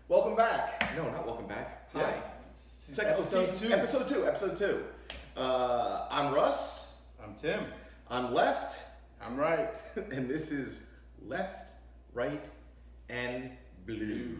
Welcome back. No, not welcome back. Hi. Yes. Episode 2. Episode 2. I'm Russ. I'm Tim. I'm Left. I'm Right. And this is Left, Right, and Blue.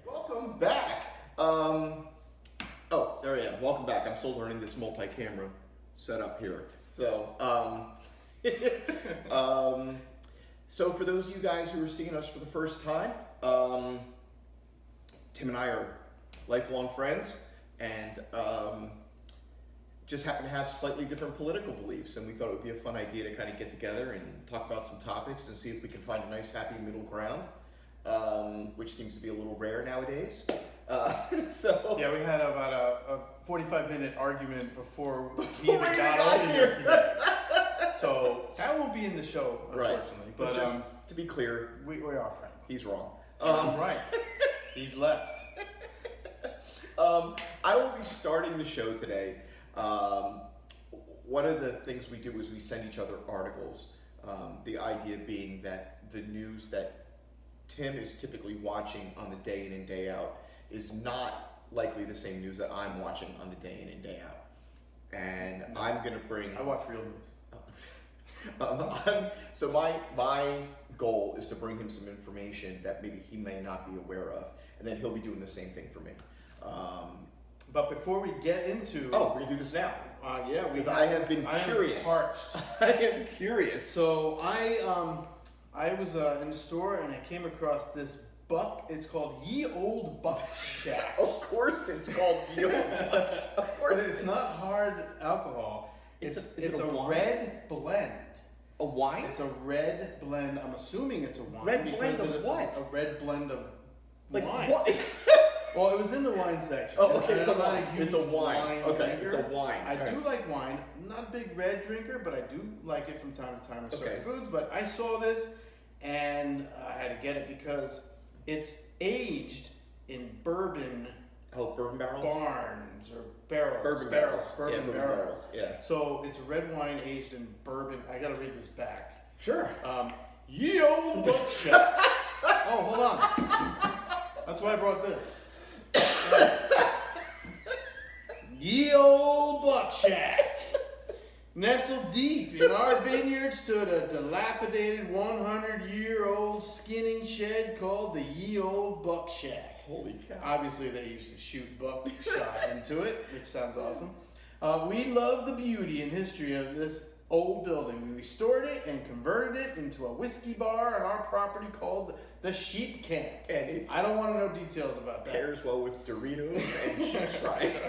Welcome back. There I am. Welcome back. I'm still learning this multi-camera setup here. So, so for those of you guys who are seeing us for the first time, Tim and I are lifelong friends, and just happen to have slightly different political beliefs, and we thought it would be a fun idea to kind of get together and talk about some topics and see if we can find a nice happy middle ground, which seems to be a little rare nowadays. Yeah, we had about a 45-minute argument before we even got over here today. So that won't be in the show, unfortunately. Right. But just to be clear, we are friends. he's wrong. I'm right. He's left. I will be starting the show today. One of the things we do is we send each other articles. The idea being that the news that Tim is typically watching on the day in and day out is not likely the same news that I'm watching on the day in and day out. And I'm going to bring... I watch real news. So my goal is to bring him some information that maybe he may not be aware of, and then he'll be doing the same thing for me. But before we get into... Oh, we're going to do this now. Yeah. Because I have been curious. I am parched. I am curious. So I was in the store and I came across this buck. It's called Ye Old Buck Shack. Of course it's called Ye Old Buck. Of course. But it's not hard alcohol. It's a wine? red blend. A wine? It's a red blend. I'm assuming it's a wine. Red blend of what? A red blend of Like wine. what? Well, it was in the wine section. Oh, okay. It's a I'm not wine. huge It's a wine. Okay, drinker. it's a wine. I All do right. like wine. I'm not a big red drinker, but I do like it from time to time with certain Okay. foods. But I saw this and I had to get it because it's aged in bourbon Oh, bourbon barrels? barns or barrels. Bourbon barrels. Bourbon Yeah, bourbon barrels. Yeah. So it's a red wine aged in bourbon. I gotta read this back. Sure. Ye Old Buck Shack. Oh, hold on. That's why I brought this. Ye Old Buck Shack. Nestled deep in our vineyard stood a dilapidated 100-year-old skinning shed called the Ye Old Buck Shack. Holy cow. Obviously, they used to shoot buckshot into it, which sounds awesome. We love the beauty and history of this old building. We restored it and converted it into a whiskey bar on our property called the Sheep Camp. And it I don't want to know details about that. pairs well with Doritos and cheese fries.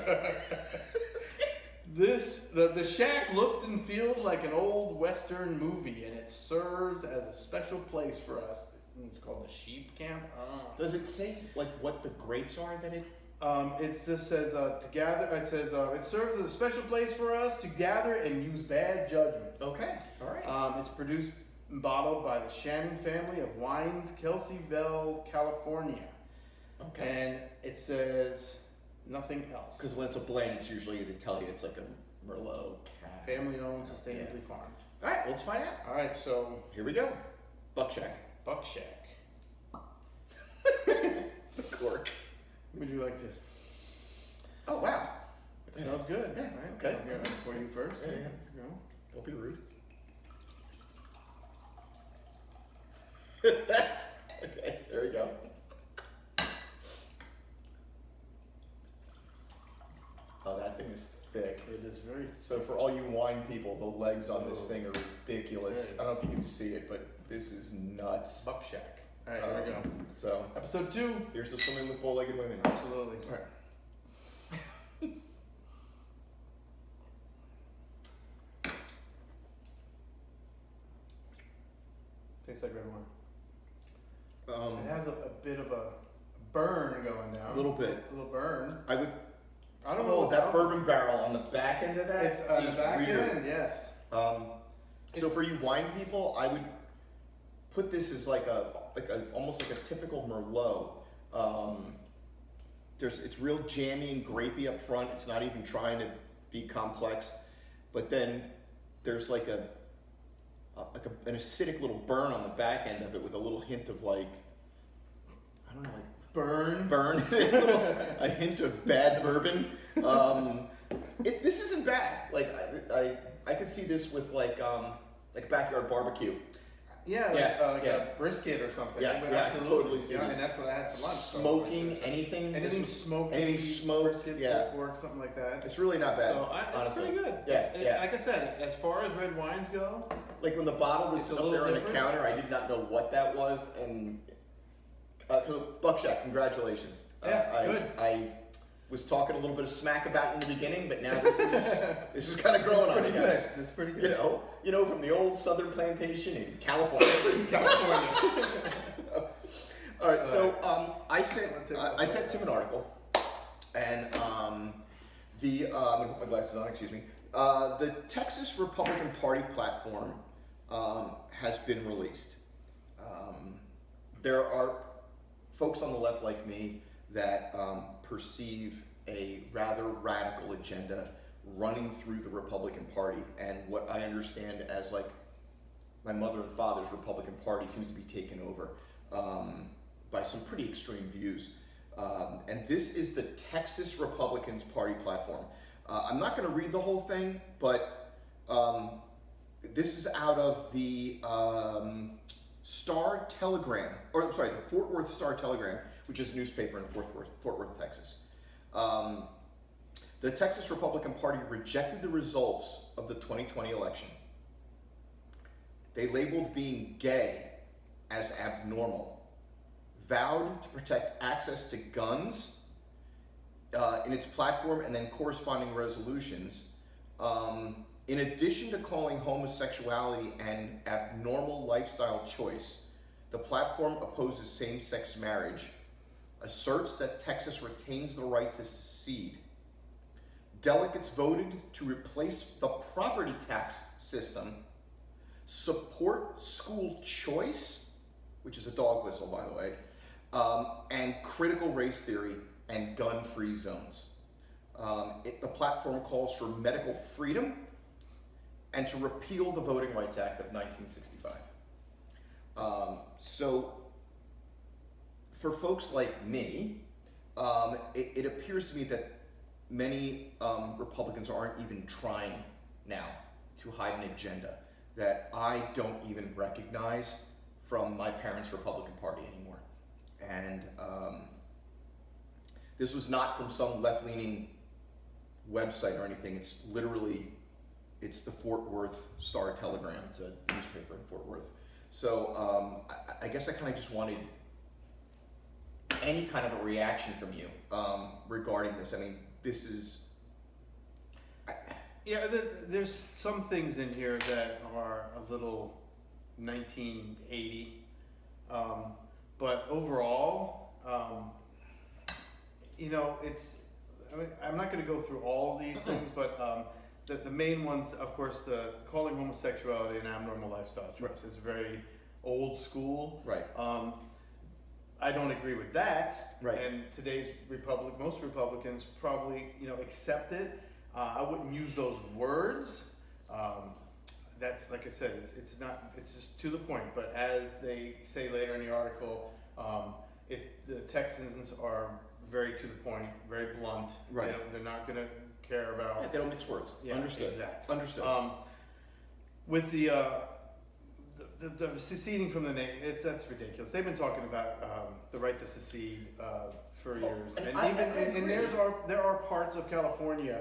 The shack looks and feels like an old Western movie, and it serves as a special place for us. It's called the Sheep Camp. Does it say like what the grapes are that it? It just says to gather. It says it serves as a special place for us to gather and use bad judgment. Okay, all right. It's produced and bottled by the Shannon family of wines, Kelseyville, California. Okay. And it says nothing else. Because when it's a blend, it's usually they tell you it's like a Merlot, Cab. Family owned, sustainably farmed. All right, let's find out. All right, so Here we go. Buck Shack. Buck Shack. The cork. Would you like to? Oh wow. It smells good. Yeah, All right. okay. I'm gonna pour you first. Yeah, yeah. Here you go. Don't be rude. Okay, there we go. Oh, that thing is thick. It is very. So for all you wine people, the legs on this Oh. thing are ridiculous. Very. I don't know if you can see it, but this is nuts. Buck Shack. All right, here we go. So Episode 2. here's the swimming with bow-legged women. Absolutely. All right. they said red wine. It It has a bit of a burn going down. a little bit. A little burn. I would. I don't know. That bourbon barrel on the back end of that It's on the is back weird. end, yes. So for you wine people, I would put this as like a almost like a typical Merlot. It's real jammy and grapey up front. It's not even trying to be complex, but then there's like an acidic little burn on the back end of it with a little hint of like, I don't know, like burn, a hint of bad bourbon. This isn't bad. Like I could see this with like backyard barbecue. Yeah, like a brisket or something. Yeah, I can totally see and this. that's what I had for lunch. Smoking anything smoked, brisket, pulled pork, something like that. It's really not bad. So it's honestly. pretty good. Yeah. Like I said, as far as red wines go, Like when the bottle was It's a up there little on the different. counter, I did not know what that was, and Buckshot, congratulations. Yeah, good. I was talking a little bit of smack about it in the beginning, but now this is kind of growing on you pretty guys. good. It's pretty good. You know, from the old Southern plantation in California. California. All right, so I sent Tim an article, and I'm gonna put my glasses on. Excuse me. The Texas Republican Party platform has been released. There are folks on the left like me that perceive a rather radical agenda running through the Republican Party, and what I understand as like my mother and father's Republican Party seems to be taken over by some pretty extreme views. And this is the Texas Republicans Party platform. I'm not going to read the whole thing, but this is out of the Star Telegram, or I'm sorry, the Fort Worth Star Telegram, which is a newspaper in Fort Worth, Texas. The Texas Republican Party rejected the results of the 2020 election. They labeled being gay as abnormal, vowed to protect access to guns in its platform and then corresponding resolutions. In addition to calling homosexuality an abnormal lifestyle choice, the platform opposes same-sex marriage, asserts that Texas retains the right to secede. Delegates voted to replace the property tax system, support school choice, which is a dog whistle, by the way, and critical race theory and gun-free zones. The platform calls for medical freedom and to repeal the Voting Rights Act of 1965. So for folks like me, it appears to me that many Republicans aren't even trying now to hide an agenda that I don't even recognize from my parents' Republican Party anymore. And this was not from some left-leaning website or anything. It's literally, it's the Fort Worth Star Telegram. It's a newspaper in Fort Worth. So I guess I kind of just wanted any kind of a reaction from you regarding this. I mean, this is... Yeah, there's some things in here that are a little 1980, but overall, it's. I mean, I'm not going to go through all of these things, but the main ones, of course, the calling homosexuality an abnormal lifestyle choice is very old school. Right. I don't agree with that. Right. And today's most Republicans probably, accept it. I wouldn't use those words. That's, like I said, it's just to the point. But as they say later in the article, the Texans are very to the point, very blunt. Right. They're not going to care about. Yeah, they don't mix words. Yeah, Understood. Exactly. Understood. With the seceding from the nation, that's ridiculous. They've been talking about the right to secede for years, and there are parts of California,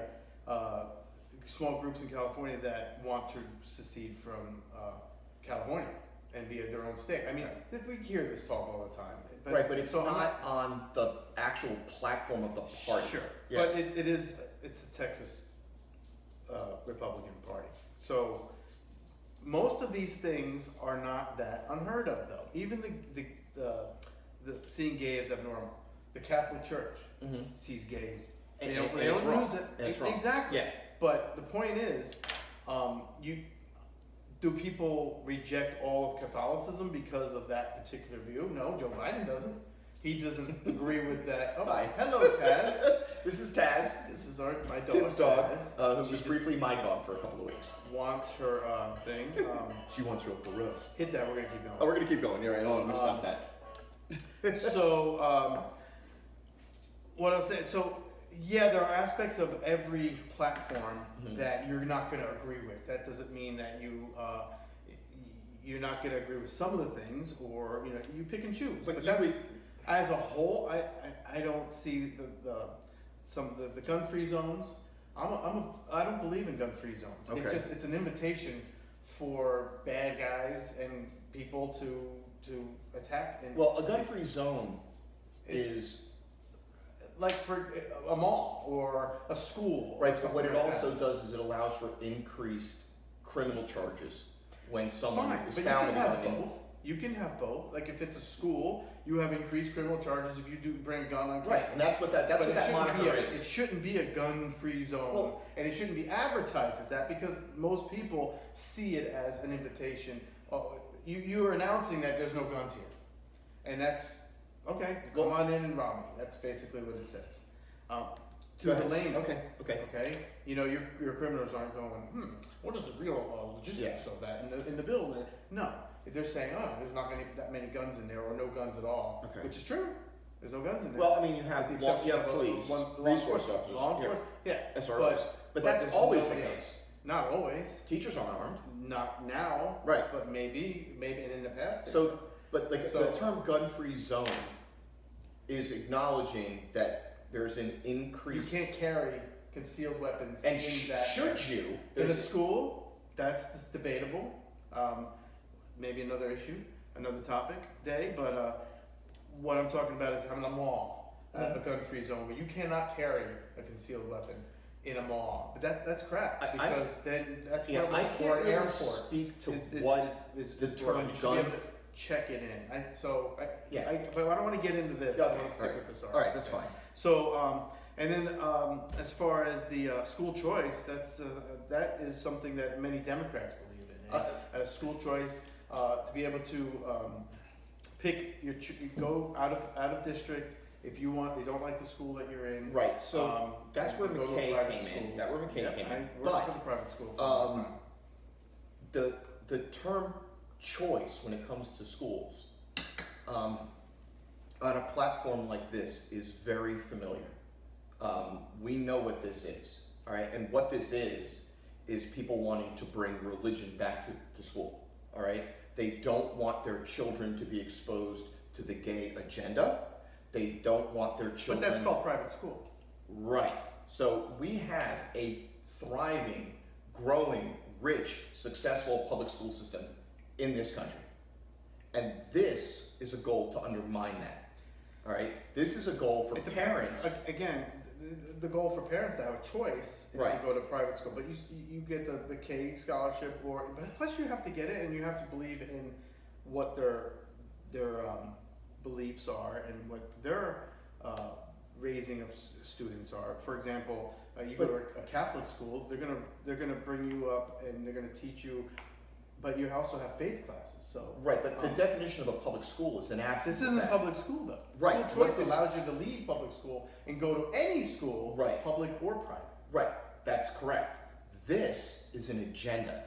small groups in California that want to secede from California and be their own state. I mean, we hear this talk all the time. But it's not on the actual platform of the party. Sure, yeah. but it's a Texas Republican Party. So most of these things are not that unheard of, though. Even the seeing gay as abnormal. The Catholic Church sees gays. They don't use it. It's wrong. Exactly. Yeah. But the point is, do people reject all of Catholicism because of that particular view? No, Joe Biden doesn't. He doesn't agree with that. Oh, Hi. hello, Taz. This is Taz. This is my dog. Tim's dog, Taz. who was briefly my dog for a couple of weeks. Wants her thing. She wants her up the rose. Hit that. We're gonna keep going. Oh, we're gonna keep going. You're right. Hold on, let me stop that. So, what I was saying, so yeah, there are aspects of every platform that you're not going to agree with. That doesn't mean that you're not going to agree with some of the things, or you pick and choose. But that's, as a whole, I don't see the gun-free zones. I don't believe in gun-free zones. Okay. It's an invitation for bad guys and people to attack. And Well, a gun-free zone is like for a mall or a school. right. But what it also does is it allows for increased criminal charges when someone is but found you with a can gun. have both. You can have both. Like if it's a school, you have increased criminal charges if you do bring a gun on campus. Right, and that's what that moniker is. It shouldn't be a gun-free zone, Well, and it shouldn't be advertised as that because most people see it as an invitation. Oh, you are announcing that there's no guns here, and that's okay. Come on in and rob me. That's basically what it says. To the layman. Okay. Okay. Your criminals aren't going. What is the real logistics of that in the building? No. They're saying, oh, there's not going to be that many guns in there, or no guns at all, which is true. There's no guns in there. Well, I mean, you have police, resource officers, law enforcement, SROs, but that's always the case. Not always. Teachers aren't armed. Not now. Right. But maybe, and in the past. So, but the term gun-free zone is acknowledging that there's an increase. You can't carry concealed weapons and in that. Should you? In a school, that's debatable. Maybe another issue, another topic day, but what I'm talking about is having a mall, a gun-free zone where you cannot carry a concealed weapon in a mall. But that's crap because then that's I can't really airport. speak to is the term you should gun. be able to check it in. But I don't want to get into this. Okay, I want to stick with this. All right, that's fine. So, and then as far as the school choice, that is something that many Democrats believe in. School choice. To be able to pick you go out of district if you don't like the school that you're in. Right. So that's where McKay came in. That's where McKay came in. But the private school. the term choice when it comes to schools on a platform like this is very familiar. We know what this is, all right, and what this is people wanting to bring religion back to school, all right. They don't want their children to be exposed to the gay agenda. They don't want their children. But that's called private school. Right. So we have a thriving, growing, rich, successful public school system in this country. And this is a goal to undermine that. All right? This is a goal for parents. Again, the goal for parents to have a choice is to go to private school, but you get the K scholarship, but plus you have to get it, and you have to believe in what their beliefs are and what their raising of students are. For example, you go to a Catholic school, they're gonna bring you up and they're gonna teach you, but you also have faith classes. So right, but the definition of a public school is an absence. This isn't public school though. Right. School choice allows you to leave public school and go to any school, public or private. Right, that's correct. This is an agenda.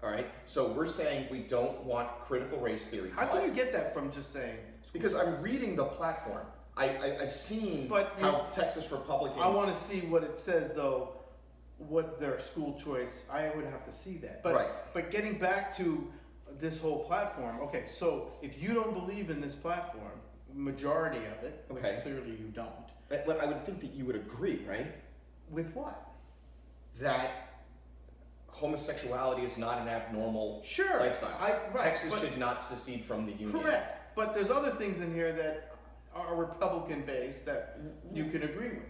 All right, so we're saying we don't want critical race theory. How can you get that from just saying? Because I'm reading the platform. I've seen how Texas Republicans. I want to see what it says though. What their school choice? I would have to see that. But getting back to this whole platform. Okay, so if you don't believe in this platform, majority of it, which clearly you don't. But I would think that you would agree, right? With what? That homosexuality is not an abnormal lifestyle. Texas should not secede from the union. Correct. But there's other things in here that are Republican based that you can agree with.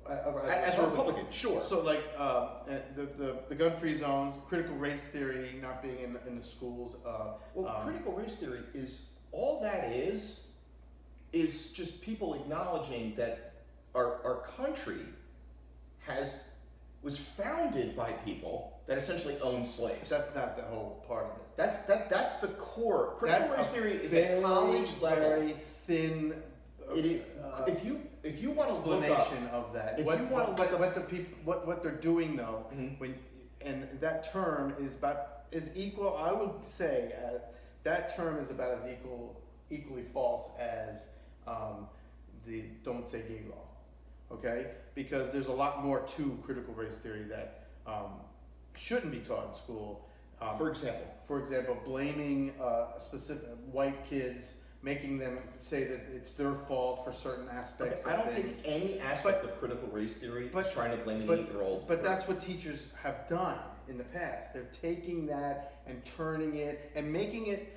As a Republican, sure. So like the gun-free zones, critical race theory not being in the schools. Critical race theory is all that is just people acknowledging that our country was founded by people that essentially owned slaves. That's not the whole part of it. That's the core. Critical race theory is a college level, very thin. It is. If you want to look up explanation of that. If you want to look up what the people what they're doing though, Mhm. and that term is equal. I would say that term is about as equally false as the "don't say gay" law. Okay, because there's a lot more to critical race theory that shouldn't be taught in school. for example, blaming specific white kids, making them say that it's their fault for certain aspects. I don't think any aspect of critical race theory is trying to blame an 8-year-old. But that's what teachers have done in the past. They're taking that and turning it and making it.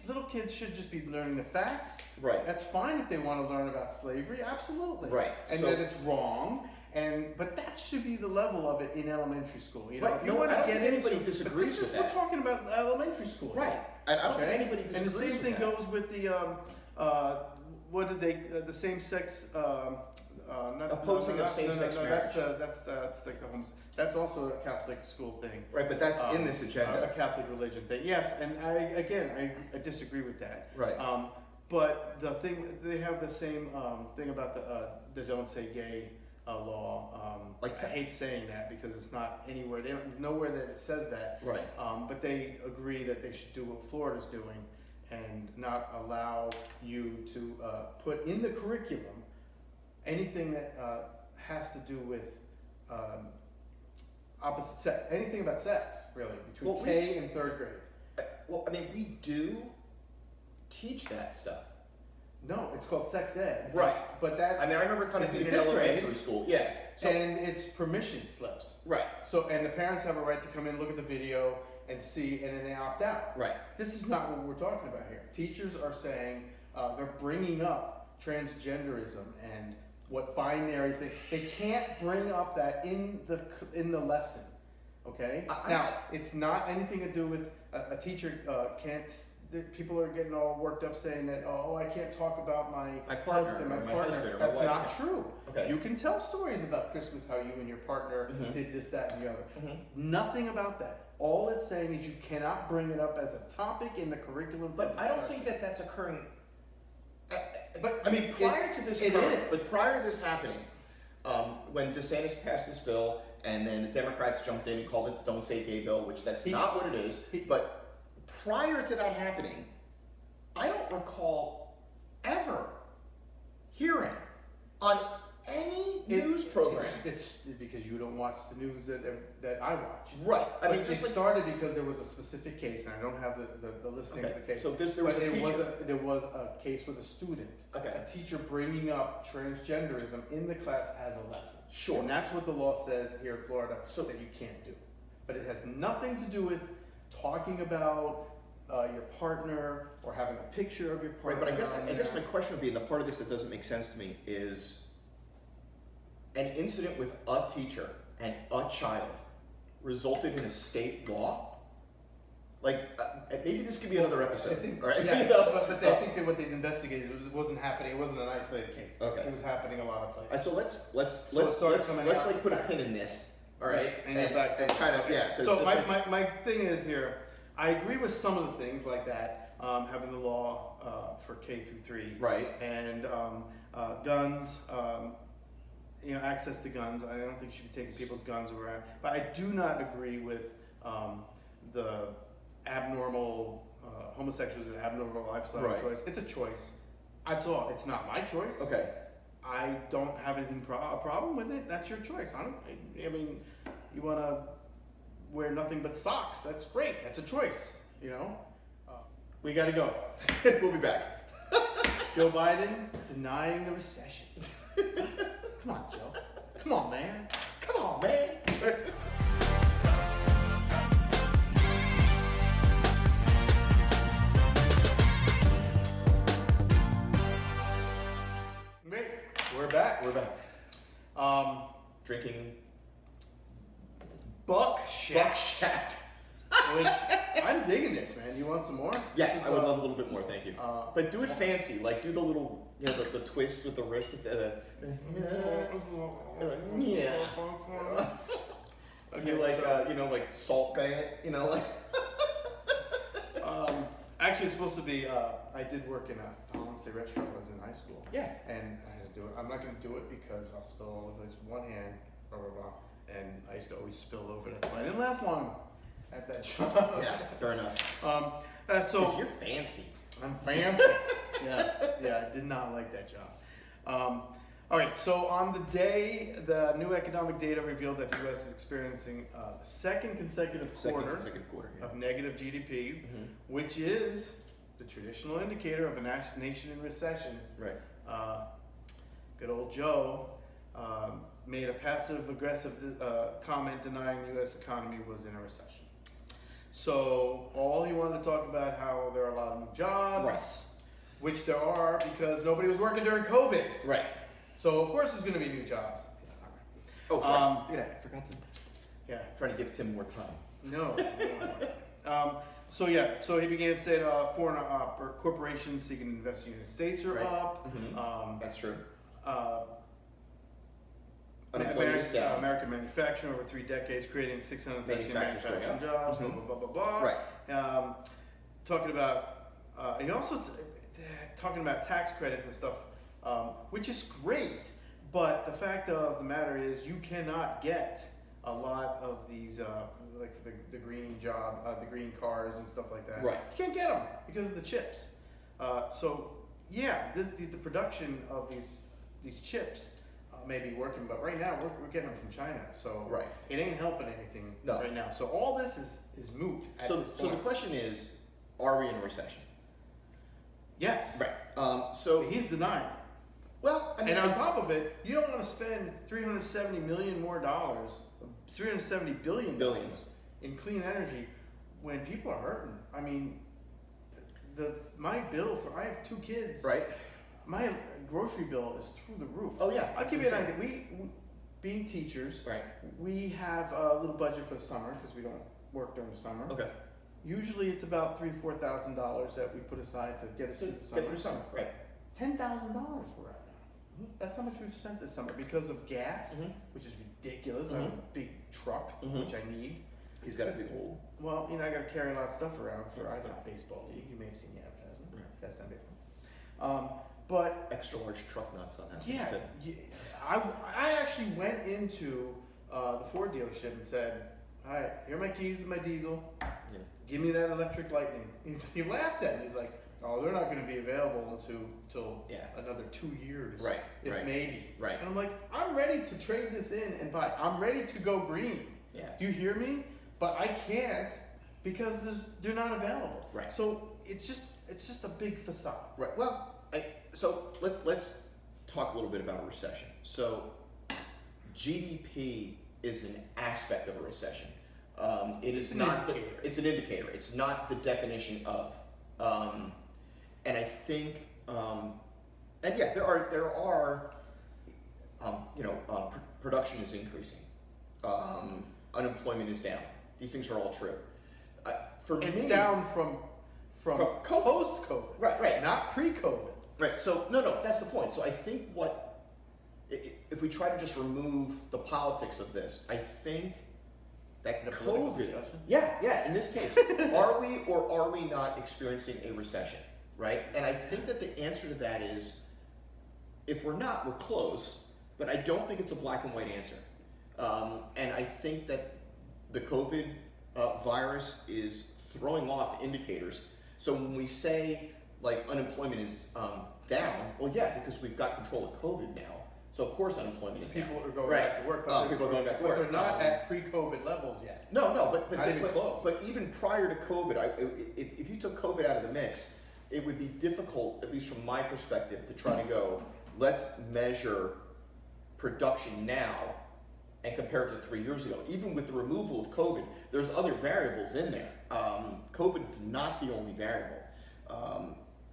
Little kids should just be learning the facts. Right. That's fine if they want to learn about slavery, absolutely. Right. And that it's wrong. But that should be the level of it in elementary school. You know, Right. if you No, want I to don't get think anybody into, disagrees with We're that. talking about elementary school. Right. And I don't think Okay? anybody disagrees And the same with thing that. goes with the what did they the same sex Opposing of same-sex marriage. That's like the homes. That's also a Catholic school thing. Right, but that's in this agenda. A Catholic religion thing. Yes, and I disagree with that. Right. But the thing they have the same thing about the "don't say gay" law. I hate saying that because it's not anywhere. They don't nowhere that it says that. Right. But they agree that they should do what Florida's doing and not allow you to put in the curriculum anything that has to do with opposite sex, anything about sex, really, between K and 3rd grade. Well, I mean, we do teach that stuff. No, it's called sex ed. Right. But that. I mean, I remember kind of It's in in 5th grade. elementary school. Yeah. So, And it's permission slips. right. So, and the parents have a right to come in, look at the video, and see, and then they opt out. Right. This is not what we're talking about here. Teachers are saying they're bringing up transgenderism and what binary thing. They can't bring up that in the lesson. Okay. Now, it's not anything to do with a teacher can't. People are getting all worked up saying that I can't talk about my partner, husband, my or my partner. husband, or my That's wife. not true. Okay. You can tell stories about Christmas, how you and your partner did this, that, and the other. Nothing about that. All it's saying is you cannot bring it up as a topic in the curriculum. But I don't think that that's occurring. But I mean, prior to this, it is. But prior to this happening, when DeSantis passed this bill, and then the Democrats jumped in and called it the "Don't Say Gay" bill, which that's not what it is. But prior to that happening, I don't recall ever hearing on any news program. It's because you don't watch the news that I watch. Right. I mean, But just it started because there was a specific case, and I don't have the listing of the case. So there was But a teacher. there was a case with a student, Okay. a teacher bringing up transgenderism in the class as a lesson. Sure. And that's what the law says here in Florida So- that you can't do. But it has nothing to do with talking about your partner or having a picture of your partner. Right, but I guess on my question would be, and the part of this that doesn't make sense to me is an incident with a teacher and a child resulted in a state law. Like maybe this could be another episode, I think, right? yeah, You know? but I think that what they investigated wasn't happening. It wasn't an isolated case. Okay. It was happening a lot of places. So let's So it started coming out like put a facts. pin in this, all right? Yes, and get back to and it. kind of 'cause So this my thing is here, I agree with some of the things like that, having the law for K through 3, right. and guns, access to guns. I don't think you should be taking people's guns around, but I do not agree with the abnormal homosexuals and abnormal lifestyle Right. choice. It's a choice. That's all. It's not my choice. Okay. I don't have anything a problem with it. That's your choice. I mean, you want to wear nothing but socks. That's great. That's a choice. We got to go. We'll be back. Joe Biden denying the recession. Come on, Joe. Come on, man. Come on, man. Great. We're back. We're back. Buck Shack. Buck Shack. Which I'm digging this, man. You want some more? Yes, This is, I would love a little bit more, thank you. But do it fancy, like do the little, the twist with the wrist. Yeah. Okay, You like, so, like Salt Bay it, like. actually, it's supposed to be. I did work in a fancy restaurant when I was in high school. Yeah. And I had to do it. I'm not going to do it because I'll spill all over this one hand, blah blah blah. And I used to always spill over. That's why I didn't last long at that job. Yeah, fair enough. So 'Cause you're fancy. I'm fancy. yeah, I did not like that job. All right, so on the day, the new economic data revealed that the U.S. is experiencing a second consecutive quarter Yeah. of negative GDP, which is the traditional indicator of a nation in recession. Right. Good old Joe made a passive-aggressive comment denying the U.S. economy was in a recession. So all he wanted to talk about how there are a lot of new jobs, Right. which there are because nobody was working during COVID. Right. So of course there's going to be new jobs. Oh, sorry. I forgot to. Yeah. Trying to give Tim more time. No. So he began saying foreign corporations seeking to invest in the United States are Right. up. That's true. Unemployment is down. American manufacturing over 3 decades, creating 613 Manufacturing's manufacturing going up. jobs. Blah blah blah blah. Right. Talking about and also talking about tax credits and stuff, which is great. But the fact of the matter is, you cannot get a lot of these, like the green job, the green cars and stuff like that. Right. You can't get them because of the chips. So yeah, the production of these chips may be working, but right now we're getting them from China. So Right. it ain't helping anything No. right now. So all this is moot at So this the point. question is, are we in a recession? Yes. Right. So He's denying. well, I mean, And on top of it, you don't want to spend $370 million more dollars, $370 billion Billions. in clean energy when people are hurting. I mean, my bill for, I have 2 kids. right. My grocery bill is through the roof. Oh yeah. I'll it's give you an insane. idea. We being teachers, Right. we have a little budget for the summer because we don't work during the summer. Okay. Usually it's about $3,000-4,000 that we put aside to get us through the summer. Get through summer. Right. $10,000 we're at now. That's how much we've spent this summer because of gas, which is ridiculous. I have a big truck, which I need. He's got a big hole. Well, I got to carry a lot of stuff around for I have a baseball league. You may have seen the advertisement. Right. Pastime baseball. But Extra large truck nuts on that. yeah, I actually went into the Ford dealership and said, "All right, here are my keys and my diesel. Yeah. Give me that electric Lightning." He laughed at me. He's like, "Oh, they're not going to be available until another 2 years, Right. if Right. maybe." Right. And I'm like, "I'm ready to trade this in and buy. I'm ready to go green. Yeah. Do you hear me? But I can't because they're not available. Right. So it's just a big facade. Right. Well, so let's talk a little bit about a recession. So GDP is an aspect of a recession. It is an not. indicator. It's an indicator. It's not the definition of. And I think, and yeah, there are, production is increasing. Unemployment is down. These things are all true. For It's me, down from COVID. post-COVID. Right. Not pre-COVID. Right. So no, that's the point. So I think if we try to just remove the politics of this, I think that The political COVID. discussion? Yeah. In this case, are we or are we not experiencing a recession? Right. And I think that the answer to that is, if we're not, we're close. But I don't think it's a black and white answer. And I think that the COVID virus is throwing off indicators. So when we say like unemployment is down, well, yeah, because we've got control of COVID now. So of course unemployment is People down. are going Right. back to work. But People are going back to work. But they're not at pre-COVID levels yet. No, but Not even close. But even prior to COVID, if you took COVID out of the mix, it would be difficult, at least from my perspective, to try to go, let's measure production now and compare it to 3 years ago. Even with the removal of COVID, there's other variables in there. COVID is not the only variable.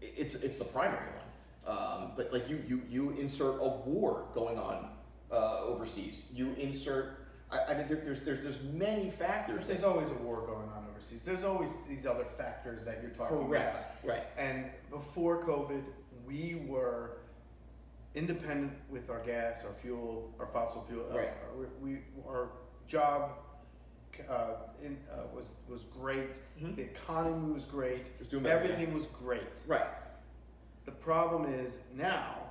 It's the primary one. But like you insert a war going on overseas. You insert I mean, there's many factors. There's always a war going on overseas. There's always these other factors that you're talking Correct. about. Right. And before COVID, we were independent with our gas, our fuel, our fossil fuel. Right. Our job was great. Mhm. The economy was great. Just doing better, Everything was great. Right. The problem is now,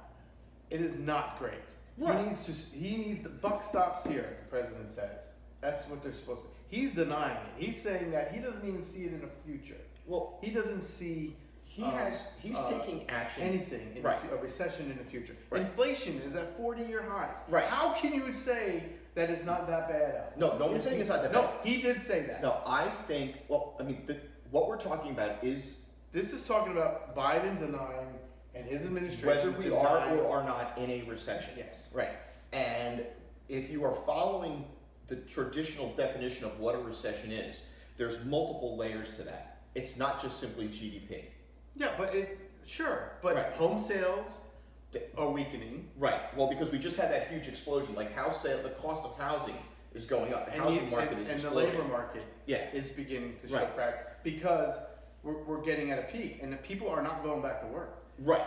it is not great. Right. He needs the buck stops here. The president says that's what they're supposed to. He's denying it. He's saying that he doesn't even see it in the future. Well, He doesn't see. he's taking action. Anything in Right. a recession in the future. Right. Inflation is at 40-year highs. Right. How can you say that it's not that bad out? No one's saying it's not that No, bad. he did say that. No, I think. Well, I mean, what we're talking about is This is talking about Biden denying and his administration whether we are denying. or are not in a recession. Yes. Right. And if you are following the traditional definition of what a recession is, there's multiple layers to that. It's not just simply GDP. Yeah, but but Right. home sales are weakening. Right. Well, because we just had that huge explosion. Like the cost of housing is going up. The housing market is and the exploding. labor market Yeah. is beginning to show Right. cracks because we're getting at a peak and the people are not going back to work. Right.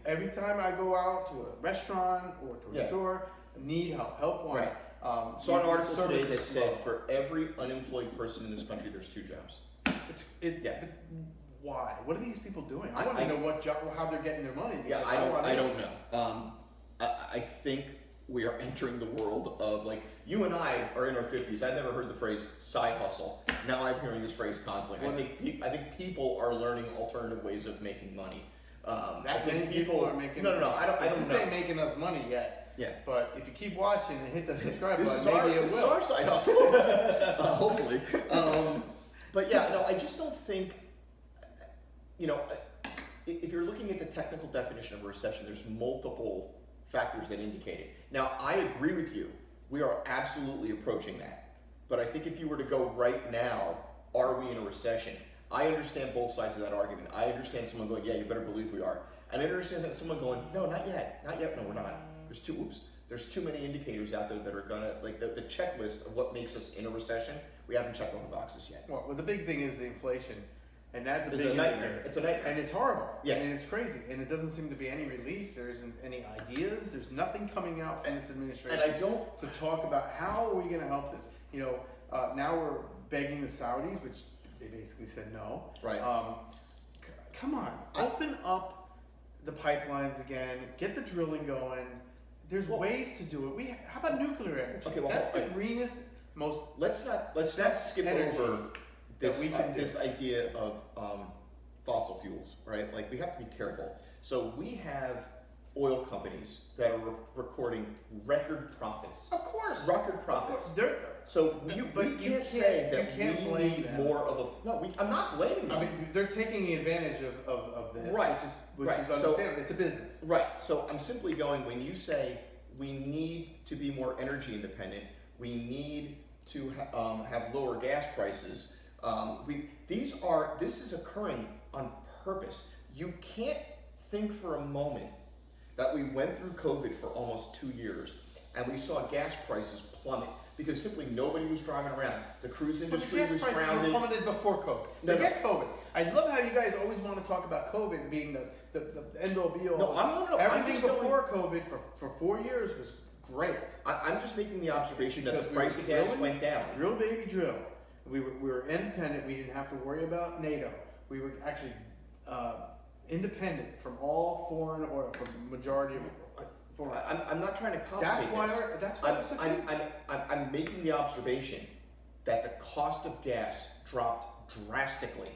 Every time I go out to a restaurant or to a Yeah. store, need help wanted. Right. Saw an article today that services said slow. for every unemployed person in this country, there's 2 jobs. Yeah. But why? What are these people doing? I I- want to I- know what job, how they're getting their money. Yeah, because I wanna don't know. I think we are entering the world of, like, you and I are in our 50s. I've never heard the phrase side hustle. Now I'm hearing this phrase constantly. I think people are learning alternative ways of making money. I That think many people are making. No. I don't This know. ain't making us money yet. Yeah. But if you keep watching and hit the subscribe This button, is our maybe it this is will. our side hustle. Hopefully. But yeah, no, I just don't think. If you're looking at the technical definition of a recession, there's multiple factors that indicate it. Now, I agree with you. We are absolutely approaching that. But I think if you were to go right now, are we in a recession? I understand both sides of that argument. I understand someone going, yeah, you better believe we are. And I understand someone going, no, not yet. Not yet, no, we're not. There's too many indicators out there that are gonna, like the checklist of what makes us in a recession, we haven't checked all the boxes yet. Well, the big thing is the inflation, and that's a It's big a nightmare. indicator. It's a nightmare. And it's horrible. Yeah. And it's crazy. And it doesn't seem to be any relief. There isn't any ideas. There's nothing coming out from this administration And I don't. to talk about how are we going to help this. Now we're begging the Saudis, which they basically said no. Right. Come on, open up the pipelines again. Get the drilling going. There's ways to do it. How about nuclear energy? Okay, well, That's the okay. greenest, most. Let's not That's skip energy over this we can do. this idea of fossil fuels, right? Like, we have to be careful. So we have oil companies that are recording record profits. Of course. Record profits. They're, So But we you can't can't- say that you can't we blame need them. more of a. No, I'm not blaming them. I mean, they're taking advantage of this, Right, which right. is So- understandable. It's a business. Right. So I'm simply going, when you say we need to be more energy independent, we need to have lower gas prices. This is occurring on purpose. You can't think for a moment that we went through COVID for almost 2 years and we saw gas prices plummet because simply nobody was driving around. The cruise industry But the was gas prices grounded. plummeted before COVID. No, Forget COVID. I love how you guys always want to talk about COVID being the end all be all. No, I'm Everything just going- before COVID for 4 years was great. I'm just making the observation that the Because we price were of gas drilling, went down. Drill, baby, drill. We were independent. We didn't have to worry about NATO. We were actually independent from all foreign oil, from majority of foreign. I'm not trying to complicate That's why it's so cheap. I'm making the observation that the cost of gas dropped drastically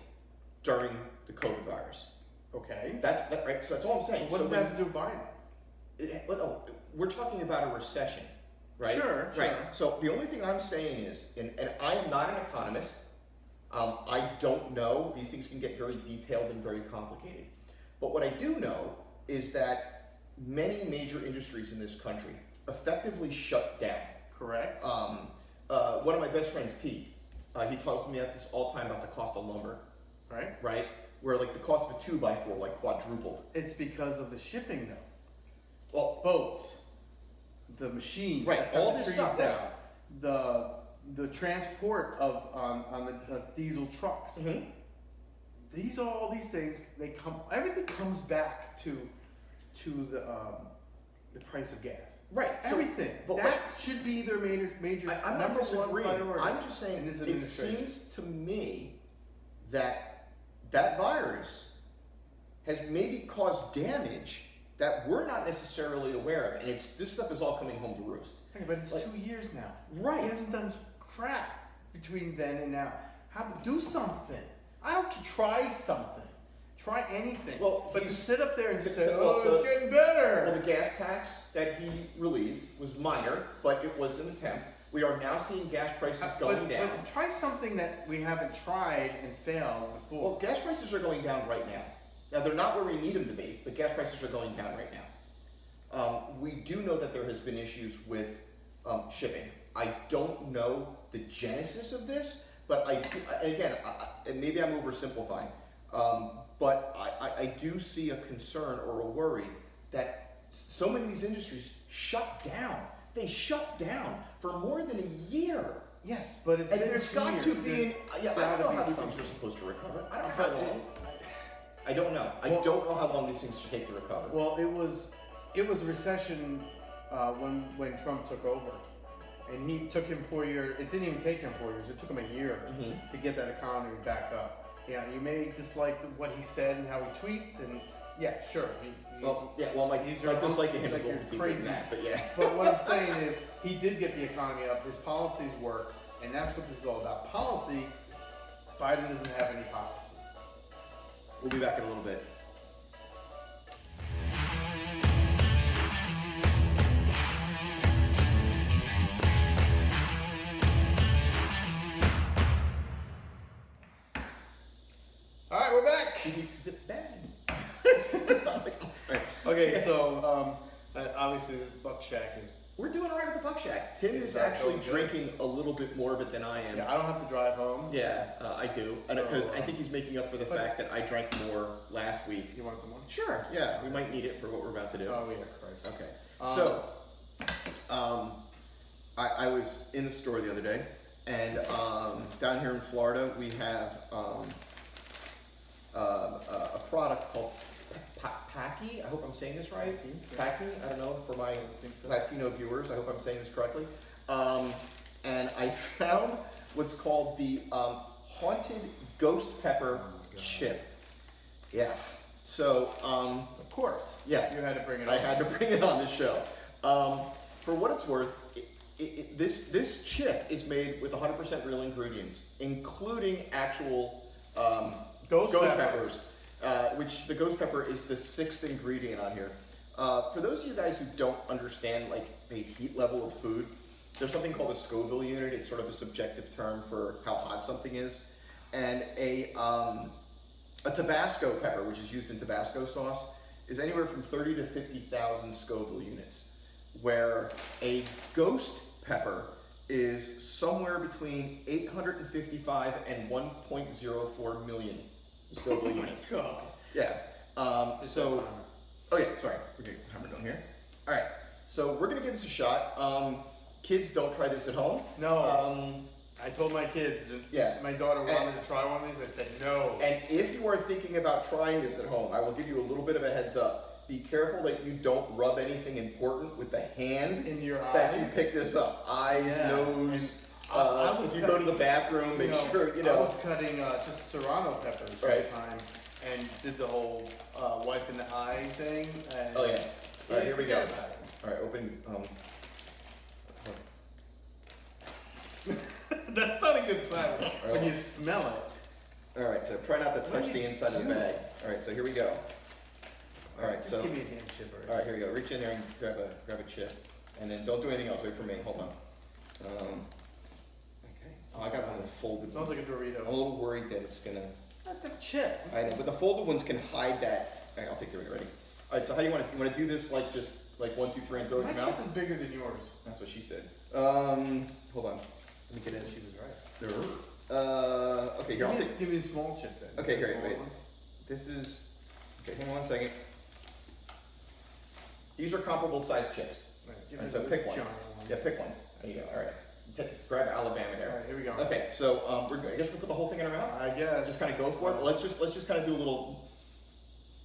during the COVID virus. Okay. Right. So that's all I'm saying. What So does that have to do with Biden? no, we're talking about a recession, right? Sure. Right. So the only thing I'm saying is, and I am not an economist. I don't know. These things can get very detailed and very complicated. But what I do know is that many major industries in this country effectively shut down. Correct. One of my best friends, Pete, he talks to me at this all the time about the cost of lumber, Right. right? Where like the cost of a 2x4 like quadrupled. It's because of the shipping, though. Well, Boats, the machine, right, that cut all the this trees stuff, down. right. the transport of on the diesel trucks. Mm-hmm. All these things, everything comes back to the price of gas. Right. Everything. But That should be their major I'm not number one disagreeing. priority. I'm just saying in this it administration. seems to me that that virus has maybe caused damage that we're not necessarily aware of, and this stuff is all coming home to roost. Okay, but it's Like- 2 years now. Right. He hasn't done crap between then and now. Do something. I don't care. Try something. Try anything. Well, but to he's- sit up there and just say, well, "Oh, it's getting better." Well, the gas tax that he relieved was minor, but it was an attempt. We are now seeing gas prices going down. But try something that we haven't tried and failed before. Well, gas prices are going down right now. Now, they're not where we need them to be, but gas prices are going down right now. We do know that there has been issues with shipping. I don't know the genesis of this, but I do, again, and maybe I'm oversimplifying, but I do see a concern or a worry that so many of these industries shut down. They shut down for more than a year. Yes, but it's And been there's 2 got years. to be, I don't gotta know be how these something. things are supposed to recover. I don't know how long. I don't know. I Well- don't know how long these things should take to recover. Well, it was recession when Trump took over, and he took him 4 years. It didn't even take him 4 years. It took him a year Mhm. to get that economy back up. Yeah, you may dislike what he said and how he tweets, and yeah, sure. My he's dislike of him is a like little you're deeper than crazy. that, but yeah. But what I'm saying is, he did get the economy up. His policies work, and that's what this is all about. Policy. Biden doesn't have any policy. We'll be back in a little bit. All right, we're back. Is it bad? Okay, so obviously this Buck Shack is. We're doing all right with the Buck Shack. Tim is that actually going good? drinking a little bit more of it than I am. Yeah, I don't have to drive home. Yeah, I do. So, Because I think he's making up for the fact that I drank more last week. You want some more? Sure, yeah, we might need it for what we're about to do. Oh yeah, Christ. Okay, so I was in the store the other day, and down here in Florida we have a product called Packy. I hope I'm saying this right. Packy. I don't know, for my think so. Latino viewers. I hope I'm saying this correctly. And I found what's called the haunted ghost pepper chip. Yeah. So Of course. yeah. You had to bring it up. I had to bring it on the show. For what it's worth, this chip is made with 100% real ingredients, including actual Ghost ghost pepper. peppers, which the ghost pepper is the 6th ingredient on here. For those of you guys who don't understand like the heat level of food, there's something called a Scoville unit. It's sort of a subjective term for how hot something is, and a Tabasco pepper, which is used in Tabasco sauce, is anywhere from 30 to 50,000 Scoville units, where a ghost pepper is somewhere between 855 and 1.04 million Scoville units. God. Yeah. It's So, that timer. oh yeah, sorry, we're getting the timer going here. All right, so we're gonna give this a shot. Kids, don't try this at home. No. I told my kids. Yeah. My daughter wanted to try one of these. I said no. And if you are thinking about trying this at home, I will give you a little bit of a heads up. Be careful that you don't rub anything important with the hand In your that eyes. you pick this up. Eyes, Yeah. nose. I was if you go to the bathroom, make sure you I know. was cutting just serrano peppers Right. one time and did the whole wiping the eye thing. And Oh yeah. All right, here we go. forget about it. All right, open. That's not a good sign when Oh. you smell it. All right, so try not to touch What the are inside of the you bag. All right, so here we go. All right, Just so give me a damn chipper. all right, here we go. Reach in there and grab a chip, and then don't do anything else. Wait for me. Hold on. Okay. Oh, I got one of the folded Smells ones. like a Dorito. I'm a little worried that it's gonna. That's a chip. I know, but the folded ones can hide that. All right, I'll take care of it. Ready? All right. So how do you want to? You want to do this like just like 1, 2, 3, and throw it My in your chip mouth? is bigger than yours. That's what she said. Hold on. Let me get in. She was right. Okay, here I'll take. Give me a small chip then. Okay, A great. small Wait. one. This is. Okay, hang on 1 second. These are comparable size chips. Right, give All me right, so this pick one. giant one. Yeah, pick one. There you go. All right. grab Alabama All there. right, here we go. Okay, so I guess we put the whole thing in our mouth. I guess. Just kind of go for it. Let's just kind of do a little.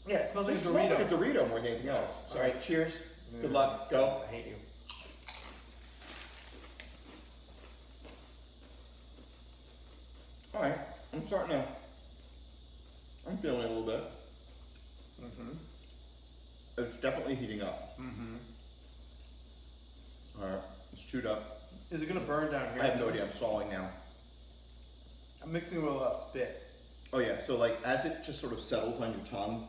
Yeah, it smells It like a smells Dorito. like a Dorito more than anything else. So, all right, cheers. Good luck. Go. I hate you. All right, I'm starting to. I'm feeling it a little bit. Mm-hmm. It's definitely heating up. Mm-hmm. All right, it's chewed up. Is it gonna burn down here? I have no idea. I'm swallowing now. I'm mixing it with a lot of spit. Oh yeah, so like as it just sort of settles on your tongue.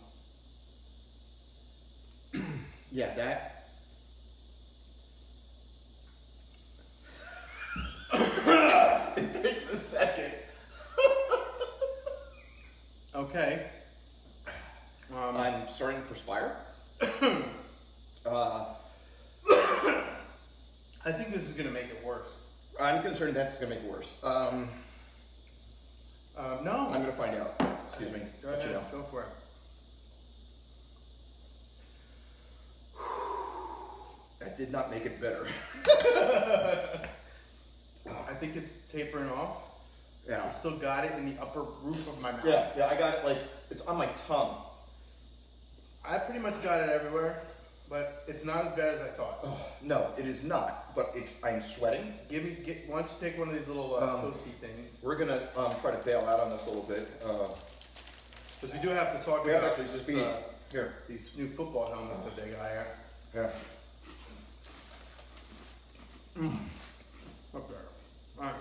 Yeah, that. It takes a second. Okay. I'm starting to perspire. I think this is gonna make it worse. I'm concerned that's going to make it worse. No. I'm going to find out. Excuse me. Go Let ahead. you know. Go for it. That did not make it better. I think it's tapering off. Yeah. I still got it in the upper roof of my mouth. Yeah, I got it like, it's on my tongue. I pretty much got it everywhere, but it's not as bad as I thought. Oh, no, it is not, but I'm sweating. Why don't you take one of these little toasty things? We're going to try to bail out on this a little bit. Because we do have to talk We have to about actually this, speak. Here. these new football helmets that they got here. Yeah. Up there. All right.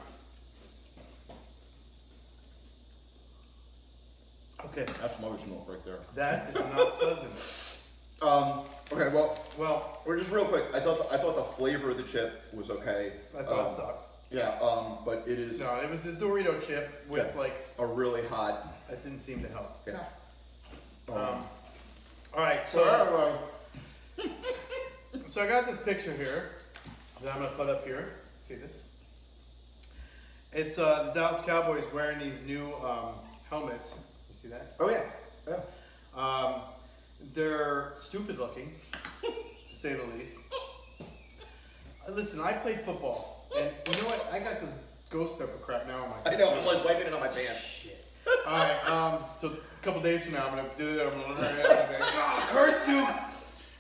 Okay. That's mother's milk right there. That is not pleasant. Okay, well, Well, we're just real quick. I thought the flavor of the chip was okay. I thought it sucked. Yeah, but it is No, it was a Dorito chip with Yeah. like, a really hot. that didn't seem to help. Yeah. All right, so so I got this picture here that I'm gonna put up here. See this? It's the Dallas Cowboys wearing these new helmets. You see that? Oh yeah. Yeah. They're stupid looking, to say the least. Listen, I played football, and you know what? I got this ghost pepper crap now on my. I know. I'm like wiping it on my pants. Shit. All right. So a couple days from now, I'm gonna do it. I'm gonna curse you,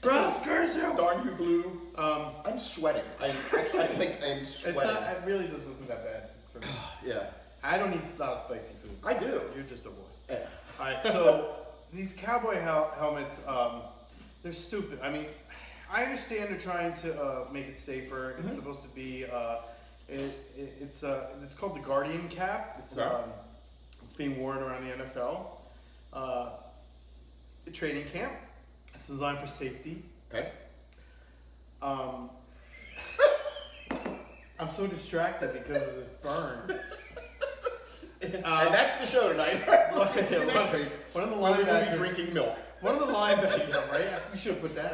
Russ, curse you. Darn you, blue. I'm sweating. I think I'm It's sweating. not. It really just wasn't that bad for me. Yeah. I don't eat a lot of spicy foods. I do. You're just a wuss. Yeah. All right. So these cowboy helmets, they're stupid. I mean, I understand they're trying to make it safer. It's supposed to be. It's called the Guardian cap. It's it's being worn around the NFL. Training camp. It's designed for safety. Okay. I'm so distracted because of this burn. And that's the show tonight. One of the We'll be linebackers. drinking milk. One of the linebackers, yeah, right? We should have put that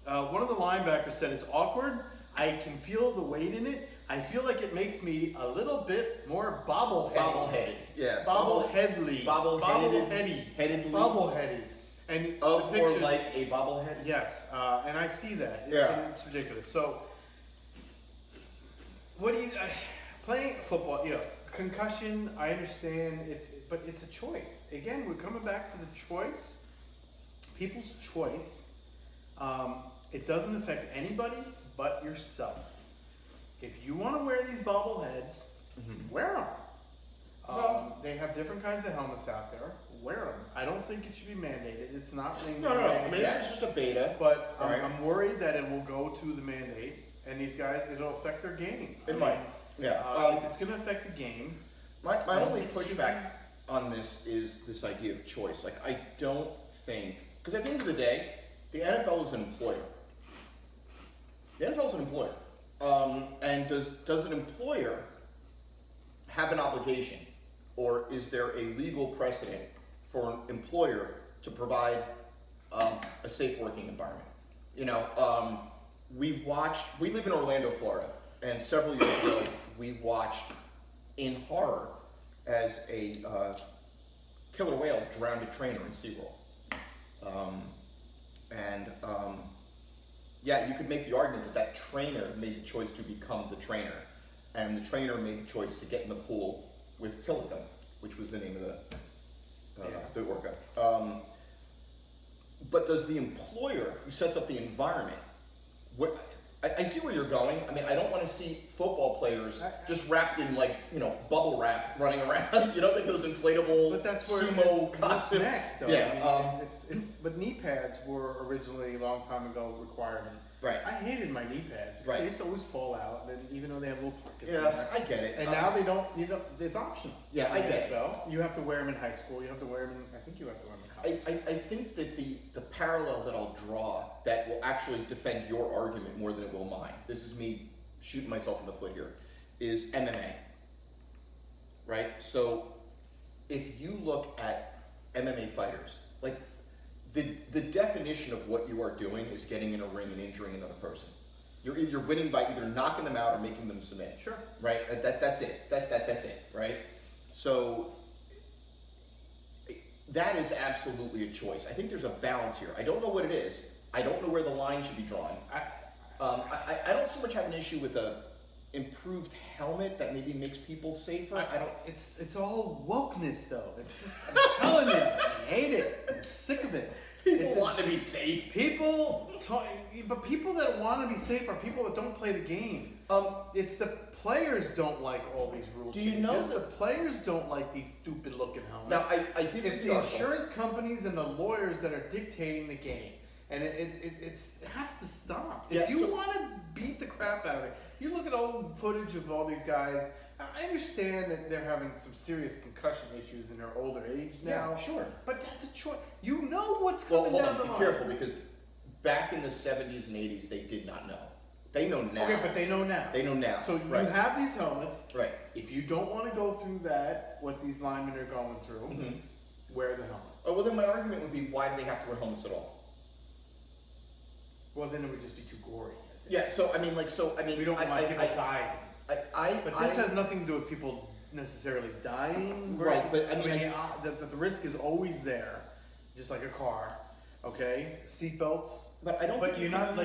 out. One of the linebackers said it's awkward. I can feel the weight in it. I feel like it makes me a little bit more bobbleheady. Bobbleheaded. Yeah. Bobbleheadly. Bobbleheaded. Headedly. Bobbleheady. And Of the or pictures, like a bobblehead. yes, and I see that. Yeah. And it's ridiculous. So, what do you playing football? Yeah, concussion. I understand but it's a choice. Again, we're coming back to the choice. People's choice. It doesn't affect anybody but yourself. If you want to wear these bobbleheads, wear them. They have different kinds of helmets out there. Wear them. I don't think it should be mandated. It's not being No. mandated I mean, yet. this is just a beta. But Right. I'm worried that it will go to the mandate, and these guys, it'll affect their game. It might. Yeah. If it's going to affect the game, My I don't only think it should pushback on this is this idea of choice. Like, I don't think, because at the end of the day, the NFL is an employer. The NFL is an employer. And does an employer have an obligation, or is there a legal precedent for an employer to provide a safe working environment? You know, we live in Orlando, Florida, and several years ago, we watched in horror as a killer whale drowned a trainer in SeaWorld. Yeah, you could make the argument that trainer made the choice to become the trainer. and the trainer made the choice to get in the pool with Tillicum, which was the name of the orca. But does the employer who sets up the environment, I see where you're going. I mean, I don't want to see football players just wrapped in bubble wrap running around. You don't think those inflatable But that's where sumo what's costumes? next, though. Yeah. But knee pads were originally a long time ago a requirement. Right. I hated my knee pads because Right. they used to always fall out, and even though they have little pockets. in Yeah, there. I get it. And now they don't. It's optional. Yeah, I in the get it. NFL. You have to wear them in high school. You have to wear them. I think you have to wear them in college. I think that the parallel that I'll draw that will actually defend your argument more than it will mine, this is me shooting myself in the foot here, is MMA. Right? So if you look at MMA fighters, like the definition of what you are doing is getting in a ring and injuring another person. You're winning by either knocking them out or making them submit. Sure. Right? That's it. That's it, right? So that is absolutely a choice. I think there's a balance here. I don't know what it is. I don't know where the line should be drawn. I don't so much have an issue with a improved helmet that maybe makes people safer. I don't. It's all wokeness, though. It's just, I'm telling you, I hate it. I'm sick of it. People want to be safe. But people that want to be safe are people that don't play the game. It's the players don't like all these rules. Do you know the players don't like these stupid looking helmets? Now I did. It's the insurance companies and the lawyers that are dictating the game, and it has to stop. If you want to beat the crap out of it, you look at old footage of all these guys. I understand that they're having some serious concussion issues in their older age now. Yeah, sure. But that's a choice. You know what's coming down the line. Be careful, because back in the 70s and 80s, they did not know. They know now. Okay, but they know now. They know now. So you have these helmets. Right. If you don't want to go through that, what these linemen are going through, wear the helmet. Oh, well, then my argument would be, why do they have to wear helmets at all? Well, then it would just be too gory. I think. Yeah. So I mean, We don't want people dying. But this has nothing to do with people necessarily dying. Right, but I mean, the risk is always there, just like a car. Okay, seatbelts. But I don't. But you don't have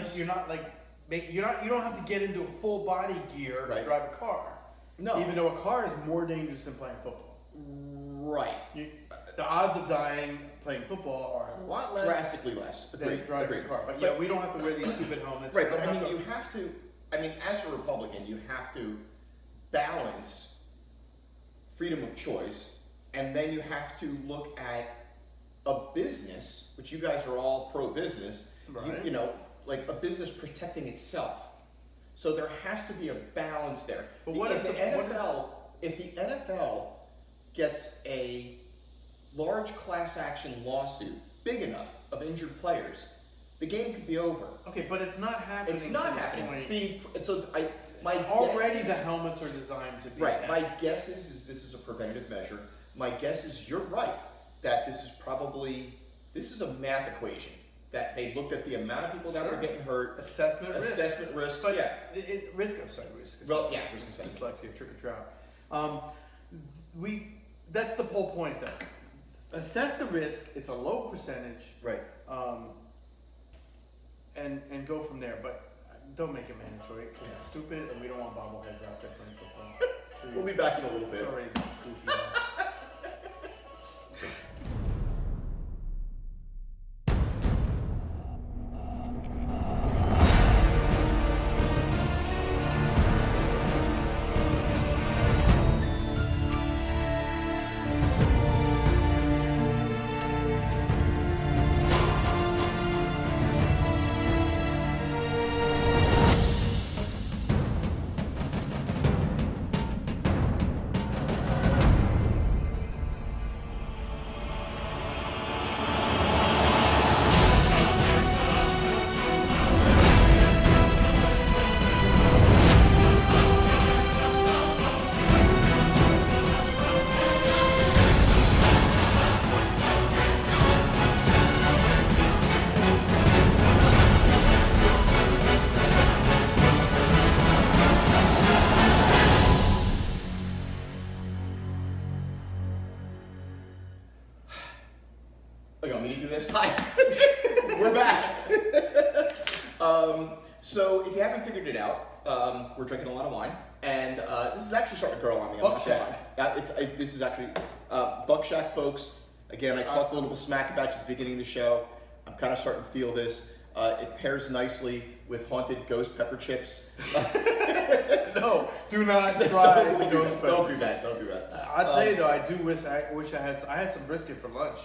to get into a full body gear to drive a car. No. Even though a car is more dangerous than playing football. Right. The odds of dying playing football are a lot less. Drastically less. Than driving a car. But we don't have to wear these stupid helmets. Right, but I mean, you have to. I mean, as a Republican, you have to balance freedom of choice, and then you have to look at a business, which you guys are all pro-business, Right. you know, like a business protecting itself. So there has to be a balance there. But if the NFL gets a large class action lawsuit big enough of injured players, the game could be over. Okay, but it's not happening. It's not happening. It's being already the helmets are designed to be right. My guess is this is a preventative measure. My guess is you're right that this is a math equation that they looked at the amount of people that were getting hurt, assessment risk. But risk assessment. Well, yeah, risk assessment. Dyslexia, trick or trap. That's the whole point, though. Assess the risk. It's a low percentage. Right. And go from there, but don't make it mandatory because it's stupid, and we don't want bobbleheads out there playing football. Please. We'll be back in a little bit. It's already goofy now. You want me to do this? Hi. We're back. So if you haven't figured it out, we're drinking a lot of wine, And this is actually starting to grow on me. Buck Shack. This is actually Buck Shack, folks. Again, I talked a little bit smack about you at the beginning of the show. I'm kind of starting to feel this. It pairs nicely with haunted ghost pepper chips. No, do not try the ghost pepper. Don't do that. Don't do that. I'll tell you though, I do wish I had some brisket for lunch.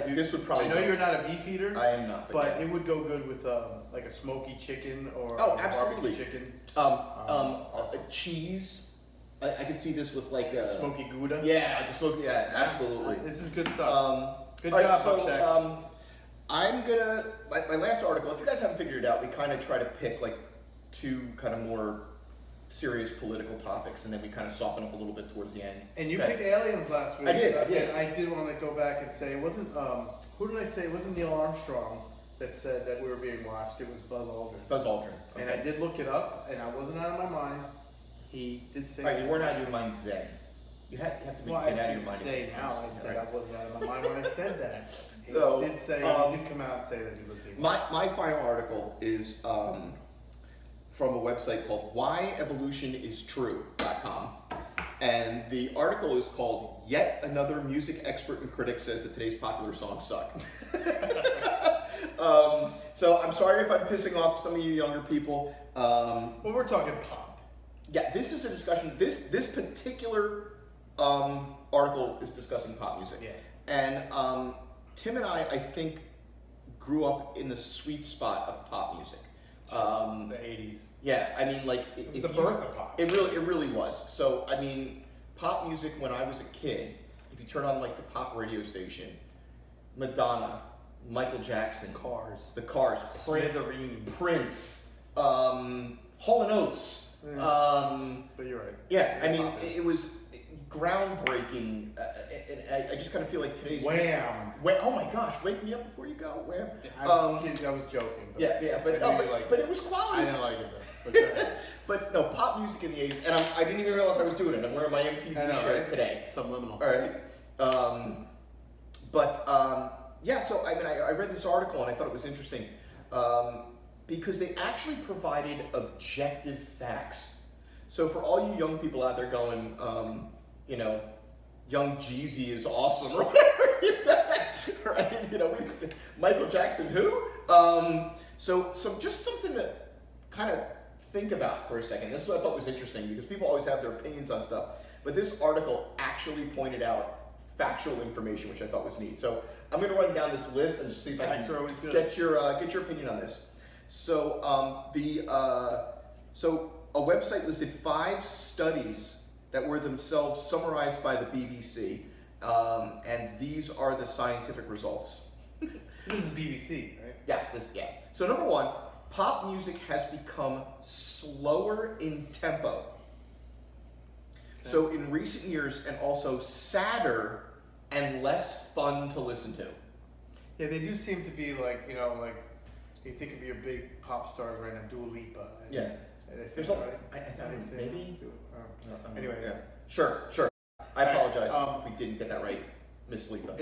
This would probably. I know you're not a beef eater. I am not, but yeah. it would go good with like a smoky chicken or absolutely. barbecue chicken. Awesome. Cheese. I could see this with like smoky Gouda. Yeah, like a smoky. Yeah, absolutely. This is good stuff. Good all job, right, so, Buck Shack. I'm gonna my last article. If you guys haven't figured it out, we kind of try to pick like two kind of more serious political topics, and then we kind of soften up a little bit towards the end. And you picked aliens last week. I did. And I did want to go back and say it wasn't. Who did I say? It wasn't Neil Armstrong that said that we were being watched. It was Buzz Aldrin. Buzz Aldrin. Okay. And I did look it up, and I wasn't out of my mind. He did say. Right, you weren't out of your mind then. You have to get out of your mind. I say now. I said I wasn't out of my mind when I said that. He So, did say. He did come out and say that he was being watched. My final article is from a website called whyevolutionistrue.com, and the article is called "Yet Another Music Expert and Critic Says That Today's Popular Songs Suck." So I'm sorry if I'm pissing off some of you younger people. Well, we're talking pop. Yeah, this is a discussion. This particular article is discussing pop music. Yeah. And Tim and I think, grew up in the sweet spot of pop music. The 80s. Yeah, I mean, like It was the birth of pop. It really was. So I mean, pop music when I was a kid, if you turn on like the pop radio station, Madonna, Michael Jackson, the Cars, Prince, Hall and Oates. But you're right. Yeah, I mean, it was groundbreaking. I just kind of feel like today's Wham! Oh my gosh, wake me up before you go. Wham! I was kidding. I was joking. But but it was quality. I didn't like it though. But go ahead. But no, pop music in the 80s, and I didn't even realize I was doing it. I'm wearing my MTV shirt right? today. Subliminal. All right. Yeah, so I mean, I read this article and I thought it was interesting because they actually provided objective facts. So for all you young people out there going, Young Jeezy is awesome or whatever, right? Michael Jackson, who? So just something to kind of think about for a second. This is what I thought was interesting because people always have their opinions on stuff, but this article actually pointed out factual information, which I thought was neat. So I'm going to run down this list and just see if I can get your opinion on this. So a website listed 5 studies that were themselves summarized by the BBC, and these are the scientific results. This is BBC, right? Yeah. So number 1, pop music has become slower in tempo. Okay. So in recent years, and also sadder and less fun to listen to. Yeah, they do seem to be like you think of your big pop stars right now, Dua Lipa. Yeah. There's maybe. Anyway. Yeah. Sure. I apologize if we didn't get that right, Miss Lipa.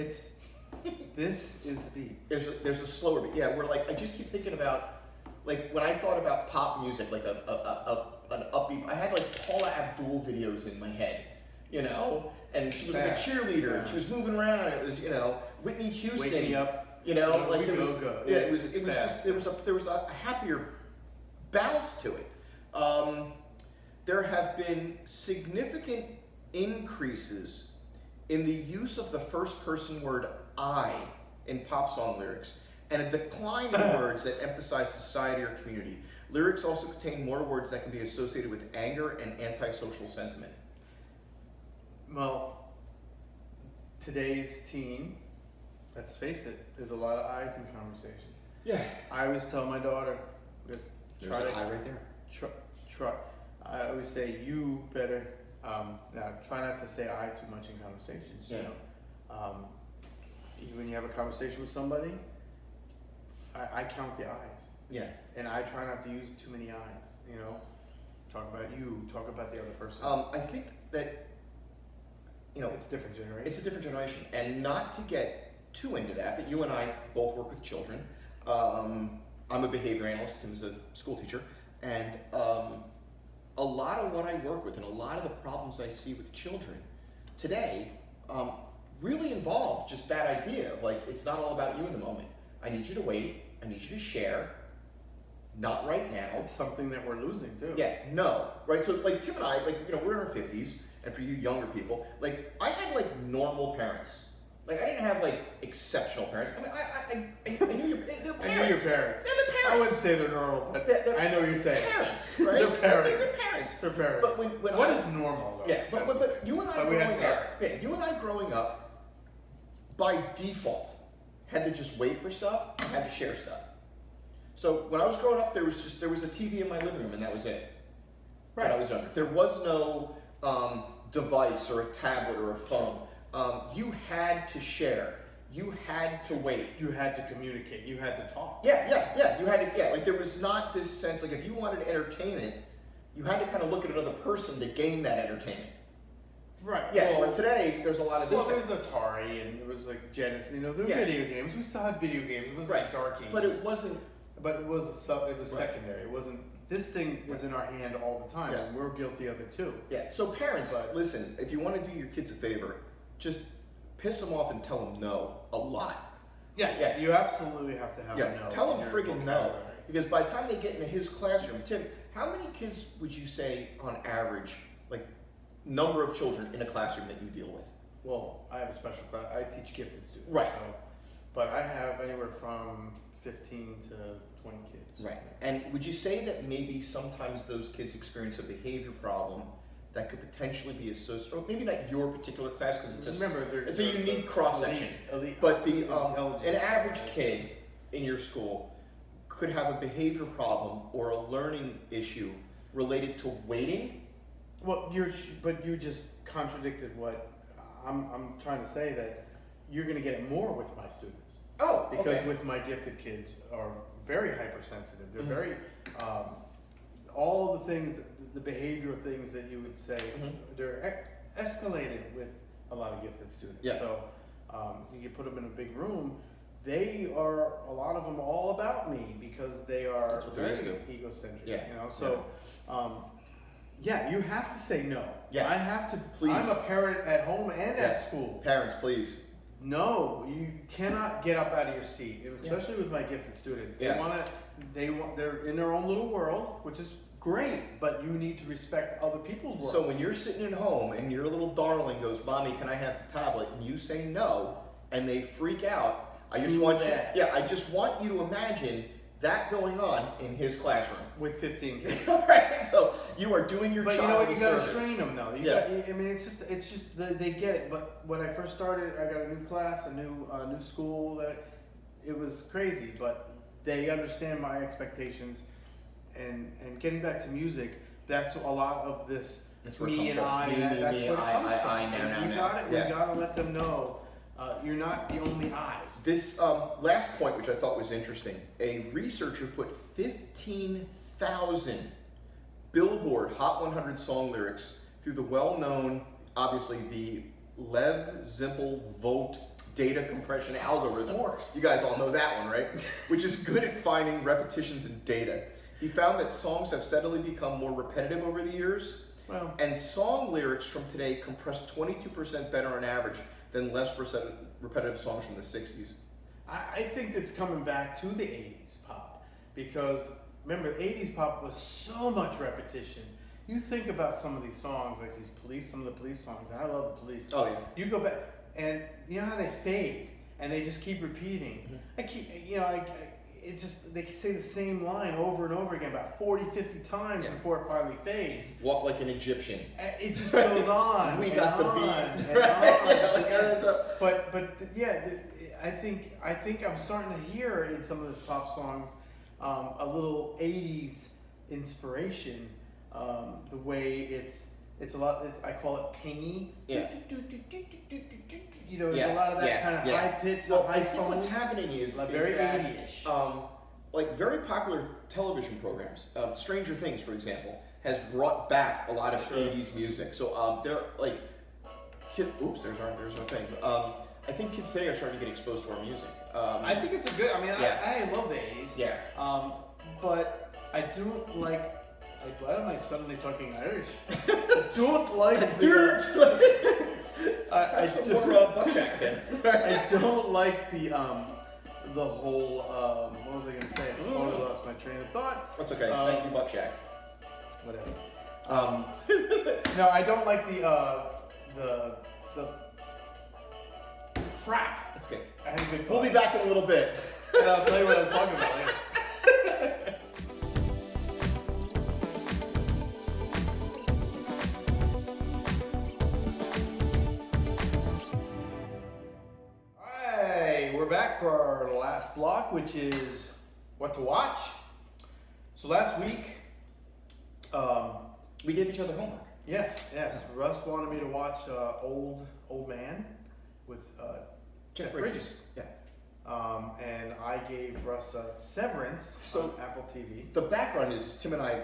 This is the beat. There's a slower beat. Yeah, we're like I just keep thinking about like when I thought about pop music, like an upbeat. I had like Paula Abdul videos in my head, and she was like a cheerleader and she was moving around. And it was Whitney Houston. Wake me up. Like there was it was just there was a happier balance to it. There have been significant increases in the use of the first person word I in pop song lyrics, and a decline in words that emphasize society or community. Lyrics also contain more words that can be associated with anger and antisocial sentiment. Well, today's teen, let's face it, there's a lot of I's in conversations. Yeah. I always tell my daughter, there's an I right there. Try. I always say you better. Now try not to say I too much in conversations. Yeah. When you have a conversation with somebody, I count the I's. Yeah. And I try not to use too many I's. Talk about you. Talk about the other person. I think that it's a different generation. It's a different generation, and not to get too into that, but you and I both work with children. I'm a behavior analyst. Tim's a school teacher, and a lot of what I work with and a lot of the problems I see with children today really involve just that idea of like, it's not all about you in the moment. I need you to wait. I need you to share. Not right now. It's something that we're losing too. Yeah, no, right? So like Tim and I, like, you know, we're in our 50s, and for you younger people, like I had like normal parents. Like I didn't have like exceptional parents. I mean, I knew your they're parents. I knew your parents. They're the parents. I wouldn't say they're normal, but They're I know what you're saying. Parents, right? They're parents. They're parents. They're parents. But when what is normal though? Yeah, but you and I But we had growing up, parents. yeah, you and I growing up, by default, had to just wait for stuff and had to share stuff. So when I was growing up, there was a TV in my living room, and that was it. Right. When I was younger, there was no device or a tablet or a phone. You had to share. You had to wait. You had to communicate. You had to talk. Yeah. You had to. Yeah, like there was not this sense like if you wanted entertainment, you had to kind of look at another person to gain that entertainment. Right. Yeah. Well, where today there's a lot of this. well, there was Atari and it was like Genesis. You know, there were Yeah. video games. We still had video games. It was like dark games. But it wasn't. But it was It was Right. secondary. It wasn't. This thing was in our hand all the time, Yeah. and we're guilty of it too. Yeah. So parents, But- listen. If you want to do your kids a favor, just piss them off and tell them no a lot. Yeah. Yeah. You absolutely have to have Yeah. a no. Tell in them your freaking no. vocabulary. Because by the time they get into his classroom, Tim, how many kids would you say on average, like number of children in a classroom that you deal with? Well, I have a special class. I teach gifted students. Right. So, but I have anywhere from 15 to 20 kids. Right. And would you say that maybe sometimes those kids experience a behavior problem that could potentially be associated, or maybe not your particular class because it's a unique cross section, but the an average kid in your school could have a behavior problem or a learning issue related to waiting. Well, you just contradicted what I'm trying to say, that you're going to get it more with my students. Oh, Because okay. with my gifted kids are very hypersensitive. They're Mhm. very, all the things, the behavioral things that you would say, Mhm. they're escalated with a lot of gifted students. Yeah. So you put them in a big room, they are, a lot of them all about me because they are That's what they're very used to. egocentric. Yeah. You know, so yeah, you have to say no. Yeah. I have to. Please. I'm a parent at home and Yeah. at school. Parents, please. No, you cannot get up out of your seat, especially with my gifted students. They Yeah. they're in their own little world, which is great, but you need to respect other people's world. So when you're sitting at home and your little darling goes, "Mommy, can I have the tablet?" and you say no, and they freak out, I just Do want that. I just want you to imagine that going on in his classroom. with 15 kids. Right? So you are doing your But you know child what? a You gotta service. train them though. I mean, it's just they get it. But when I first started, I got a new class, a new school. That it was crazy, but they understand my expectations. And getting back to music, that's a lot of this. That's where it Me comes and from. I. Me, That's me, where me, it comes I, from. now, And now. we Yeah. gotta let them know you're not the only I. This last point, which I thought was interesting, a researcher put 15,000 Billboard Hot 100 song lyrics through the well-known, obviously, the Lev Zimpel Volt data compression algorithm. Of course. You guys all know that one, right? Which is good at finding repetitions in data. He found that songs have steadily become more repetitive over the years, Well, and song lyrics from today compress 22% better on average than less repetitive songs from the 60s. I think it's coming back to the 80s pop, because remember, 80s pop was so much repetition. You think about some of these songs, like some of the Police songs, and I love the Police. Oh, yeah. You go back, and you know how they fade, and they just keep repeating. They say the same line over and over again about 40, 50 times Yeah. before it finally fades. Walk like an Egyptian. And it just goes on. We and got the on beat. and on. Yeah, like there is a- I think I'm starting to hear in some of this pop songs a little 80s inspiration. The way it's a lot. I call it pingy. Yeah. You know, there's Yeah, a lot of that yeah, kind of yeah. high pitch, Well, high I think what's tones. happening is Very that 80-ish. like very popular television programs, Stranger Things, for example, has brought back a lot of Sure. 80s music. So they're like, there's our thing. I think kids today are starting to get exposed to our music. I think it's a good. I mean, Yeah. I love the 80s. Yeah. But I do like. Why am I suddenly talking Irish? I don't like Dirt. I Some don't- more Buckshot then. I don't like the whole what was I gonna say? I totally lost my train of thought. That's okay. Thank you, Buckshot. Whatever. No, I don't like the crap. That's good. I had a good We'll be thought. back in a little bit. And I'll tell you what I was talking about later. Alright, we're back for our last block, which is what to watch. So last week, We gave each other homework. yes, Russ wanted me to watch Old Man with Jeff Bridges. Yeah. And I gave Russ Severance So- on Apple TV. The background is Tim and I,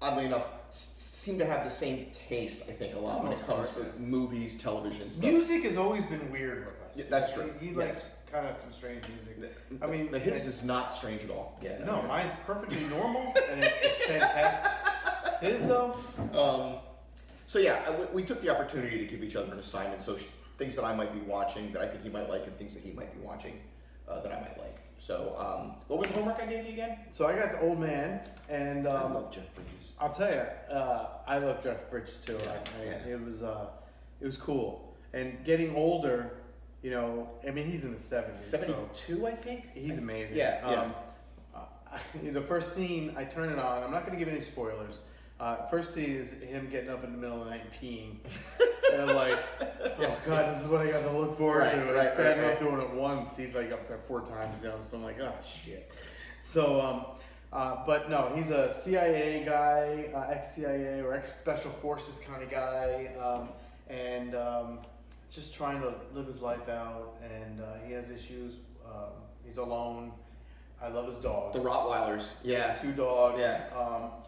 oddly enough, seem to have the same taste, I think, a lot when it Most comes part, to movies, television, stuff. Music has always been weird with us. Yeah, that's true. He Yes. likes kind of some strange music. I mean, but his is not strange at all. Yeah. No, mine's perfectly normal and it's fantastic. His though, So yeah, we took the opportunity to give each other an assignment. So things that I might be watching that I think he might like, and things that he might be watching that I might like. So what was the homework I gave you again? so I got the Old Man, and I love Jeff Bridges. I'll tell you, I love Jeff Bridges too. Yeah. It was cool, and getting older, you know, I mean, he's in the 70s. 72, I think. He's amazing. Yeah. The first scene, I turn it on. I'm not going to give any spoilers. First scene is him getting up in the middle of the night and peeing. And I'm like, oh God, this is what I got to look forward to. He's bad enough doing it once. He's like up there 4 times, you know. So I'm like, oh shit. So, but no, he's a CIA guy, ex-CIA or ex-Special Forces kind of guy, and just trying to live his life out. And he has issues. He's alone. I love his dogs. The Rottweilers. He Yeah. has 2 dogs. Yeah.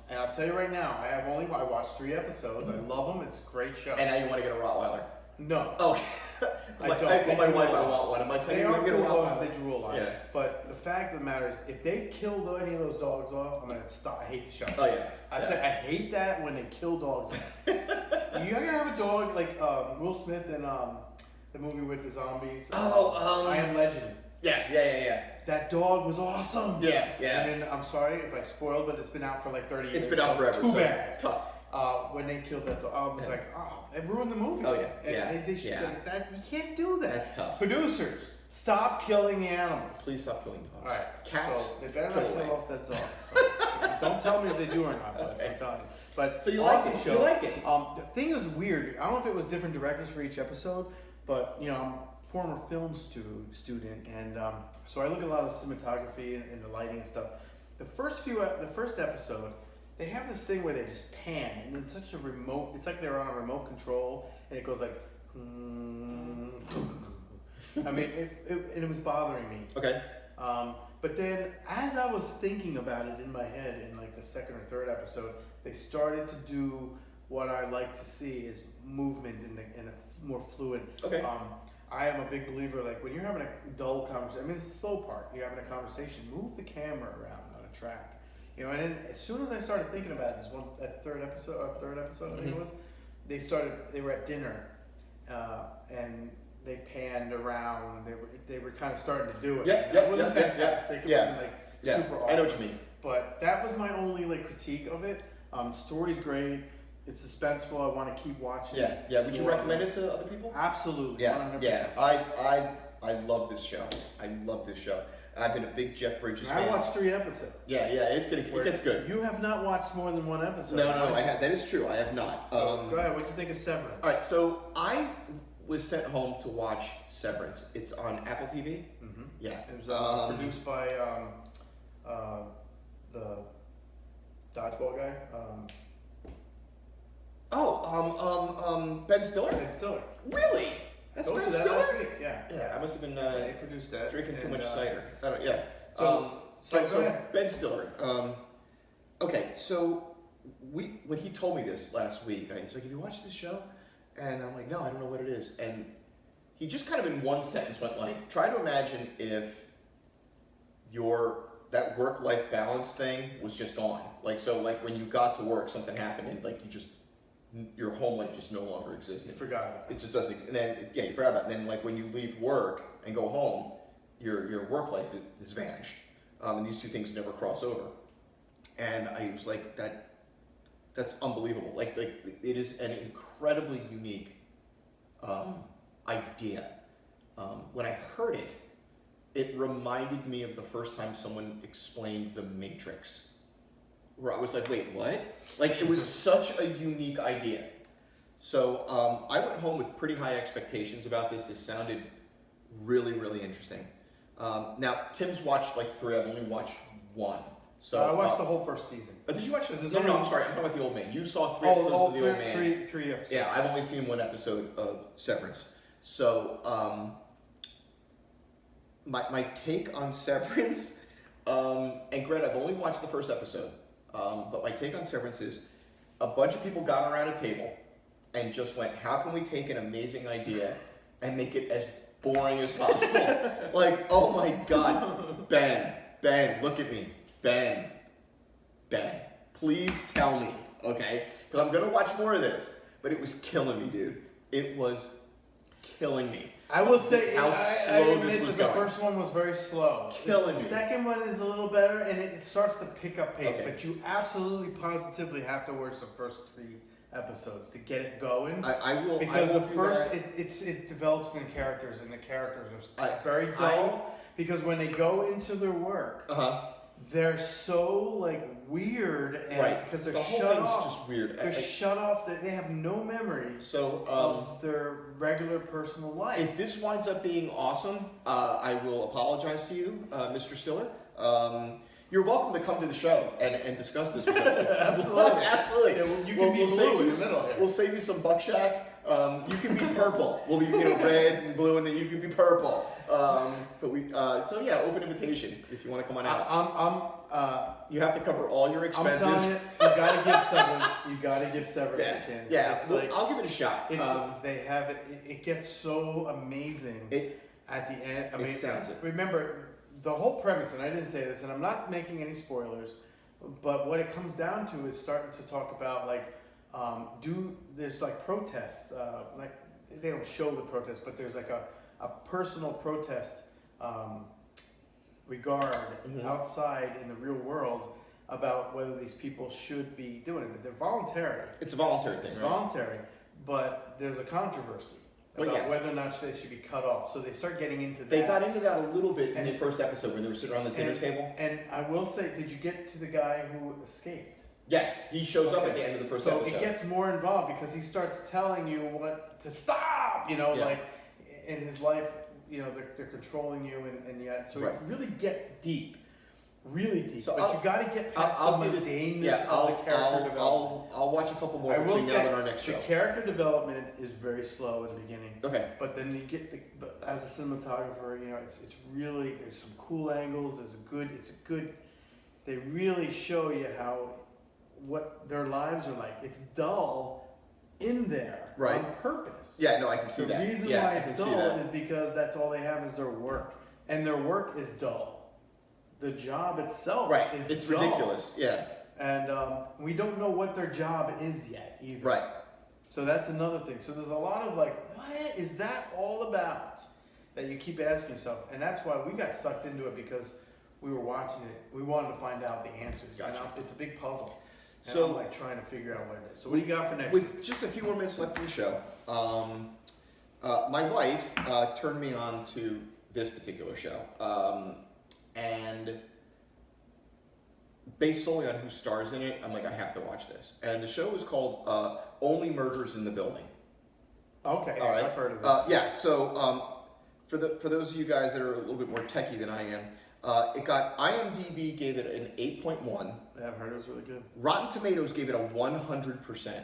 And I'll tell you right now, I watched 3 episodes. I love them. It's a great show. And now you want to get a Rottweiler? No. Oh. I don't. I told my They wife drool I a lot. want one. I'm like, They can are you get a cool dogs. Rottweiler? They drool a lot. Yeah. But the fact of the matter is, if they killed any of those dogs off, I'm gonna stop. I hate the show. Oh yeah. I hate that when they kill dogs off. You're gonna have a dog like Will Smith in the movie with the zombies. I Am Legend. Yeah. That dog was awesome. Yeah. And then I'm sorry if I spoiled, but it's been out for like 30 years. It's been out so forever. Too so bad. Tough. When they killed that dog, I was like, oh, it ruined the movie. Oh, yeah. And Yeah. They should, Yeah. that, you can't do that. That's tough. Producers, stop killing the animals. Please stop killing dogs. All right. Cats. So they better kill not away. kill off that dog. So, don't tell me if they do or not, but I'm telling you. But So you like awesome it? show. You like it? The thing is weird. I don't know if it was different directors for each episode, but you know, I'm a former film student, and so I look at a lot of the cinematography and the lighting and stuff. The first episode, they have this thing where they just pan, and it's such a remote. It's like they're on a remote control, and it goes like. I mean, it was bothering me. Okay. But then, as I was thinking about it in my head, in like the second or third episode, they started to do what I like to see is movement in a more fluid. Okay. I am a big believer, like when you're having a dull conversation, I mean, it's the slow part. You're having a conversation, move the camera around on a track. You know, and then as soon as I started thinking about it, that third episode, I think it was, they were at dinner, and they panned around. They were kind of starting to do it. It wasn't fantastic. It wasn't like super awesome. I know what you mean. But that was my only like critique of it. Story's great. It's suspenseful. I want to keep watching. Yeah. Would you recommend it to other people? Absolutely. Yeah. 100%. Yeah. I love this show. I love this show. I've been a big Jeff Bridges fan. I watched 3 episodes. Yeah. It gets good. You have not watched more than 1 episode. No. I have. That is true. I have not. So, go ahead. What'd you think of Severance? All right. So I was sent home to watch Severance. It's on Apple TV. Mm-hmm. Yeah. It was produced by the dodgeball guy. Ben Stiller. Ben Stiller. Really? That's Told Ben you that last Stiller. week. Yeah. Yeah, I must have been They produced that. drinking too and, much cider. I don't. Yeah. So go ahead. Ben Stiller. Okay, so when he told me this last week, he's like, "Have you watched this show?" And I'm like, "No, I don't know what it is." And he just kind of in one sentence went like, "Try to imagine if your work-life balance thing was just gone. Like, so like when you got to work, something happened and like your home life just no longer existed. You forgot about it. It just doesn't, and then, yeah, you forgot about it. And then like when you leave work and go home, your work life is vanished. And these two things never cross over. And I was like, that's unbelievable. Like it is an incredibly unique idea. When I heard it, it reminded me of the first time someone explained the Matrix, where I was like, wait, what? Like, it was such a unique idea. So I went home with pretty high expectations about this. This sounded really, really interesting. Now, Tim's watched like 3. I've only watched 1. So I watched the whole first season. Did you watch this? This is No, only- I'm sorry. I'm talking about The Old Man. You saw 3 episodes of The Old Man. Three episodes. Yeah, I've only seen 1 episode of Severance. So my take on Severance, and granted, I've only watched the first episode, but my take on Severance is a bunch of people got around a table and just went, how can we take an amazing idea and make it as boring as possible? Like, oh my God, Ben, look at me. Ben, please tell me, okay? Because I'm gonna watch more of this, but it was killing me, dude. It was killing me. I will say, how I slow admit this was that going. the first one was very slow. Killing the me. second one is a little better, and it starts to pick up pace. Okay. But you absolutely, positively have to watch the first 3 episodes to get it going. I will. Because I will the do first, that. it develops in the characters, and the characters are I- very dull. Because when they go into their work, Uh-huh. they're so like weird, and Right. because they're The whole shut thing's off. just weird. They're shut off. They have no memory So, of their regular personal life. if this winds up being awesome, I will apologize to you, Mr. Stiller. You're welcome to come to the show and discuss this with us. Absolutely. Absolutely. Yeah, well, you can be blue in the middle here. We'll save you some buckshot. You can be purple. We'll be red and blue, and then you can be purple. But we, so yeah, open invitation if you want to come on out. You have to cover all your I'm expenses. telling you, you gotta give Severance Yeah, a chance. yeah. It's Well, like, I'll give it a shot. they have it. It gets so amazing at the end. I mean, sounds it. remember the whole premise, and I didn't say this, and I'm not making any spoilers, but what it comes down to is starting to talk about like, there's like protests, like they don't show the protest, but there's like a personal protest regard outside in the real world about whether these people should be doing it. But they're voluntary. It's a voluntary thing, It's right? voluntary, but there's a controversy Well, about yeah. whether or not they should be cut off. So they start getting into that. They got into that a little bit in And- the first episode when they were sitting around the dinner table. And I will say, did you get to the guy who escaped? Yes, he shows up at Okay. the end of the first So episode. it gets more involved because he starts telling you what to stop. You know, Yeah. like in his life, you know, they're controlling you, and yet so Right. it really gets deep, really deep. So but I'll- you got to get past I'll the give it- mundaneness of the character development. I'll watch a couple more I will between now say and our next the show. character development is very slow in the beginning. Okay. But then you get but as a cinematographer, you know, it's really, there's some cool angles. It's a good. They really show you what their lives are like. It's dull in there Right. on purpose. Yeah, no, I can see The that. reason yeah, why I can it's see dull that. is because that's all they have is their work, and their work is dull. The job itself Right. is It's dull. ridiculous. Yeah. And we don't know what their job is yet either. Right. So that's another thing. So there's a lot of like, what is that all about? That you keep asking yourself, and that's why we got sucked into it because we were watching it. We wanted to find out the answers. Gotcha. It's a big puzzle. And So- I'm like trying to figure out what it is. So what do you got for next? With just a few more minutes left in the show, my wife turned me on to this particular show, and based solely on who stars in it, I'm like, I have to watch this. And the show is called Only Murders in the Building. Okay, All right. I've heard of this. Yeah. So for those of you guys that are a little bit more techie than I am, it got IMDb gave it an 8.1. Yeah, I've heard it was really good. Rotten Tomatoes gave it a 100%.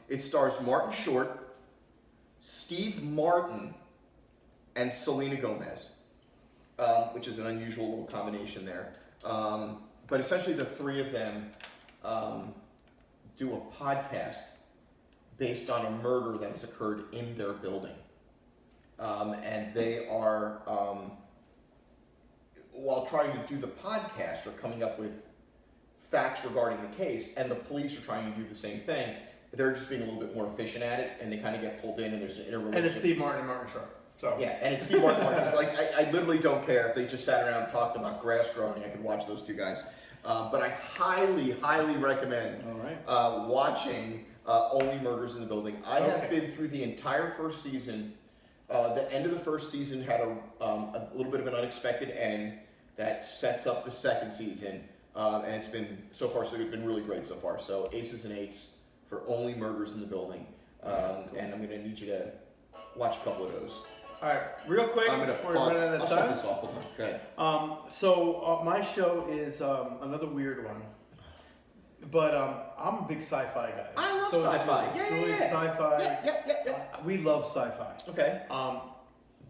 It stars Martin Short, Steve Martin, and Selena Gomez, which is an unusual little combination there. But essentially, the three of them do a podcast based on a murder that has occurred in their building. And they are, while trying to do the podcast, are coming up with facts regarding the case, and the police are trying to do the same thing. They're just being a little bit more efficient at it, and they kind of get pulled in, and there's an interrelation. And it's Steve Martin and Martin Sharp. So yeah, and it's Steve Martin. Like I literally don't care if they just sat around and talked about grass growing. I could watch those two guys. But I highly, highly recommend watching Only Murders in the Building. I have been through the entire first season. The end of the first season had a little bit of an unexpected end that sets up the second season. And it's been, so far, so it's been really great so far. So Aces and Eights for Only Murders in the Building. And I'm going to need you to watch a couple of those. All right, real quick. I'm going to pause. I'll shut this off. Hold on. Go ahead. So my show is another weird one. But I'm a big sci-fi guy. I love sci-fi. Yeah. Sci-fi. Yeah. We love sci-fi. Okay.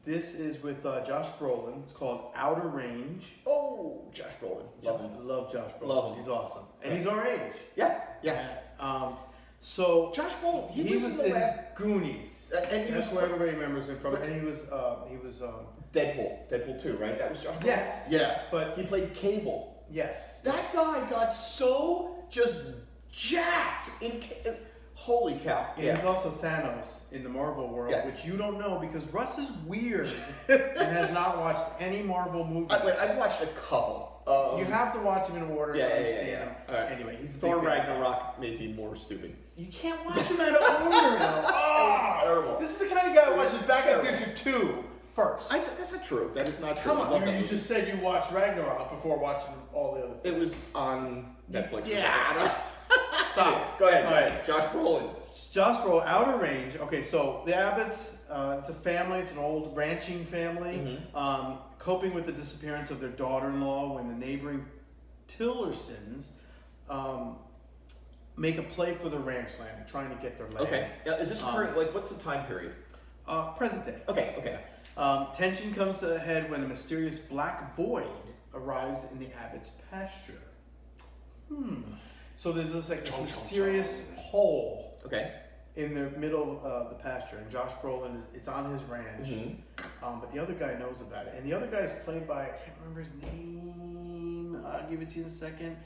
This is with Josh Brolin. It's called Outer Range. Oh, Josh Brolin. Love him. Love Josh Brolin. Love him. He's awesome. And he's our age. Yeah. So Josh Brolin, he was in the last Goonies. and he That's was where everybody remembers him from. And he was Deadpool 2, right? That was Josh Brolin. Yes. But he played Cable. yes. That guy got so just jacked in holy cow. And he's also Thanos in the Marvel world, which you don't know because Russ is weird and has not watched any Marvel movies. I've watched a couple. You have to watch them in order to understand them. All right. Anyway, he's Thor Ragnarok made me more stupid. You can't watch them out of order now. It was terrible. This is the kind of guy who watches Back to the Future 2 first. That's not true. That is not true. Come on, you just said you watched Ragnarok before watching all the other things. It was on Netflix or something. Yeah. I don't know. Stop. Go ahead. Josh Brolin. Josh Brolin, Outer Range. Okay, so the Abbotts, it's a family. It's an old ranching family, coping with the disappearance of their daughter-in-law when the neighboring Tillersons make a play for the ranch land, trying to get their land. Okay. Now, is this current? Like, what's the time period? Present day. Okay. Tension comes to a head when a mysterious black void arrives in the Abbotts' pasture. So there's this mysterious hole. Okay. In the middle of the pasture, and Josh Brolin it's on his ranch, but the other guy knows about it, and the other guy is played by, I can't remember his name. I'll give it to you in a second.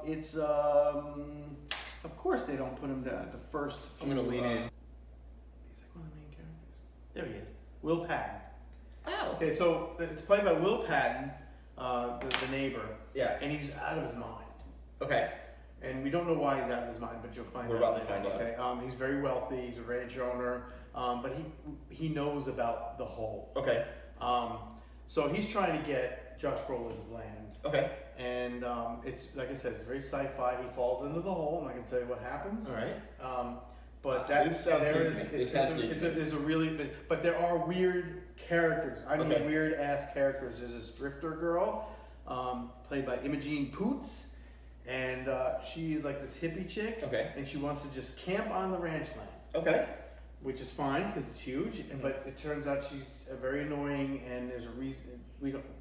It's of course they don't put him down at the first. I'm gonna lean in. He's like one of the main characters. There he is, Will Patton. Oh. Okay, so it's played by Will Patton, the neighbor. Yeah. And he's out of his mind. Okay. And we don't know why he's out of his mind, but you'll find out. We're about to find out. Okay. He's very wealthy. He's a ranch owner, but he knows about the hole. Okay. So he's trying to get Josh Brolin's land. Okay. And it's like I said, it's very sci-fi. He falls into the hole. I'm not gonna tell you what happens. All right. But that's this sounds good to me. It's a really, but there are weird characters. I mean, Okay. weird ass characters. There's this drifter girl, played by Imogene Poots. And she's like this hippie chick, and she wants to just camp on the ranch land. Okay. Which is fine because it's huge, but it turns out she's very annoying, and there's a reason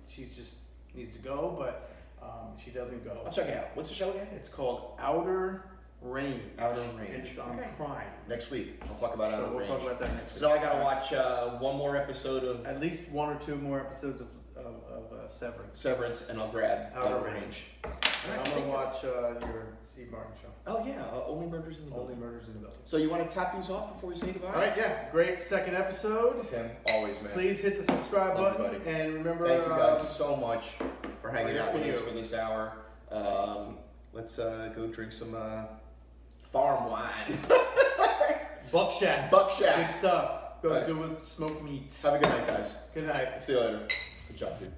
she just needs to go, but she doesn't go. I'll check it out. What's the show again? It's called Outer Range. Outer Range. And it's on Prime. Next week, I'll talk about Outer Range. We'll talk about that next week. So now I gotta watch one more episode of. At least one or two more episodes of Severance, and I'll grab Outer Range. I'm gonna watch your Steve Martin show. Oh yeah, Only Murders in the Building. Only Murders in the Building. So you want to tap these off before we say goodbye? All right, yeah, great second episode. Tim, always, man. Please hit the subscribe Love button, you, buddy. and remember. Thank you guys so much for hanging out with you. us for this hour. Let's go drink some farm wine. Buckshot. Good stuff. Goes good with smoked meats. Have a good night, guys. Good night. See you later. Good job, dude.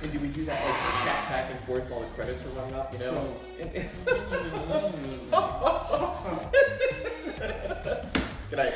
And do we do that like chat back and forth while the credits are running up, you know? Good night.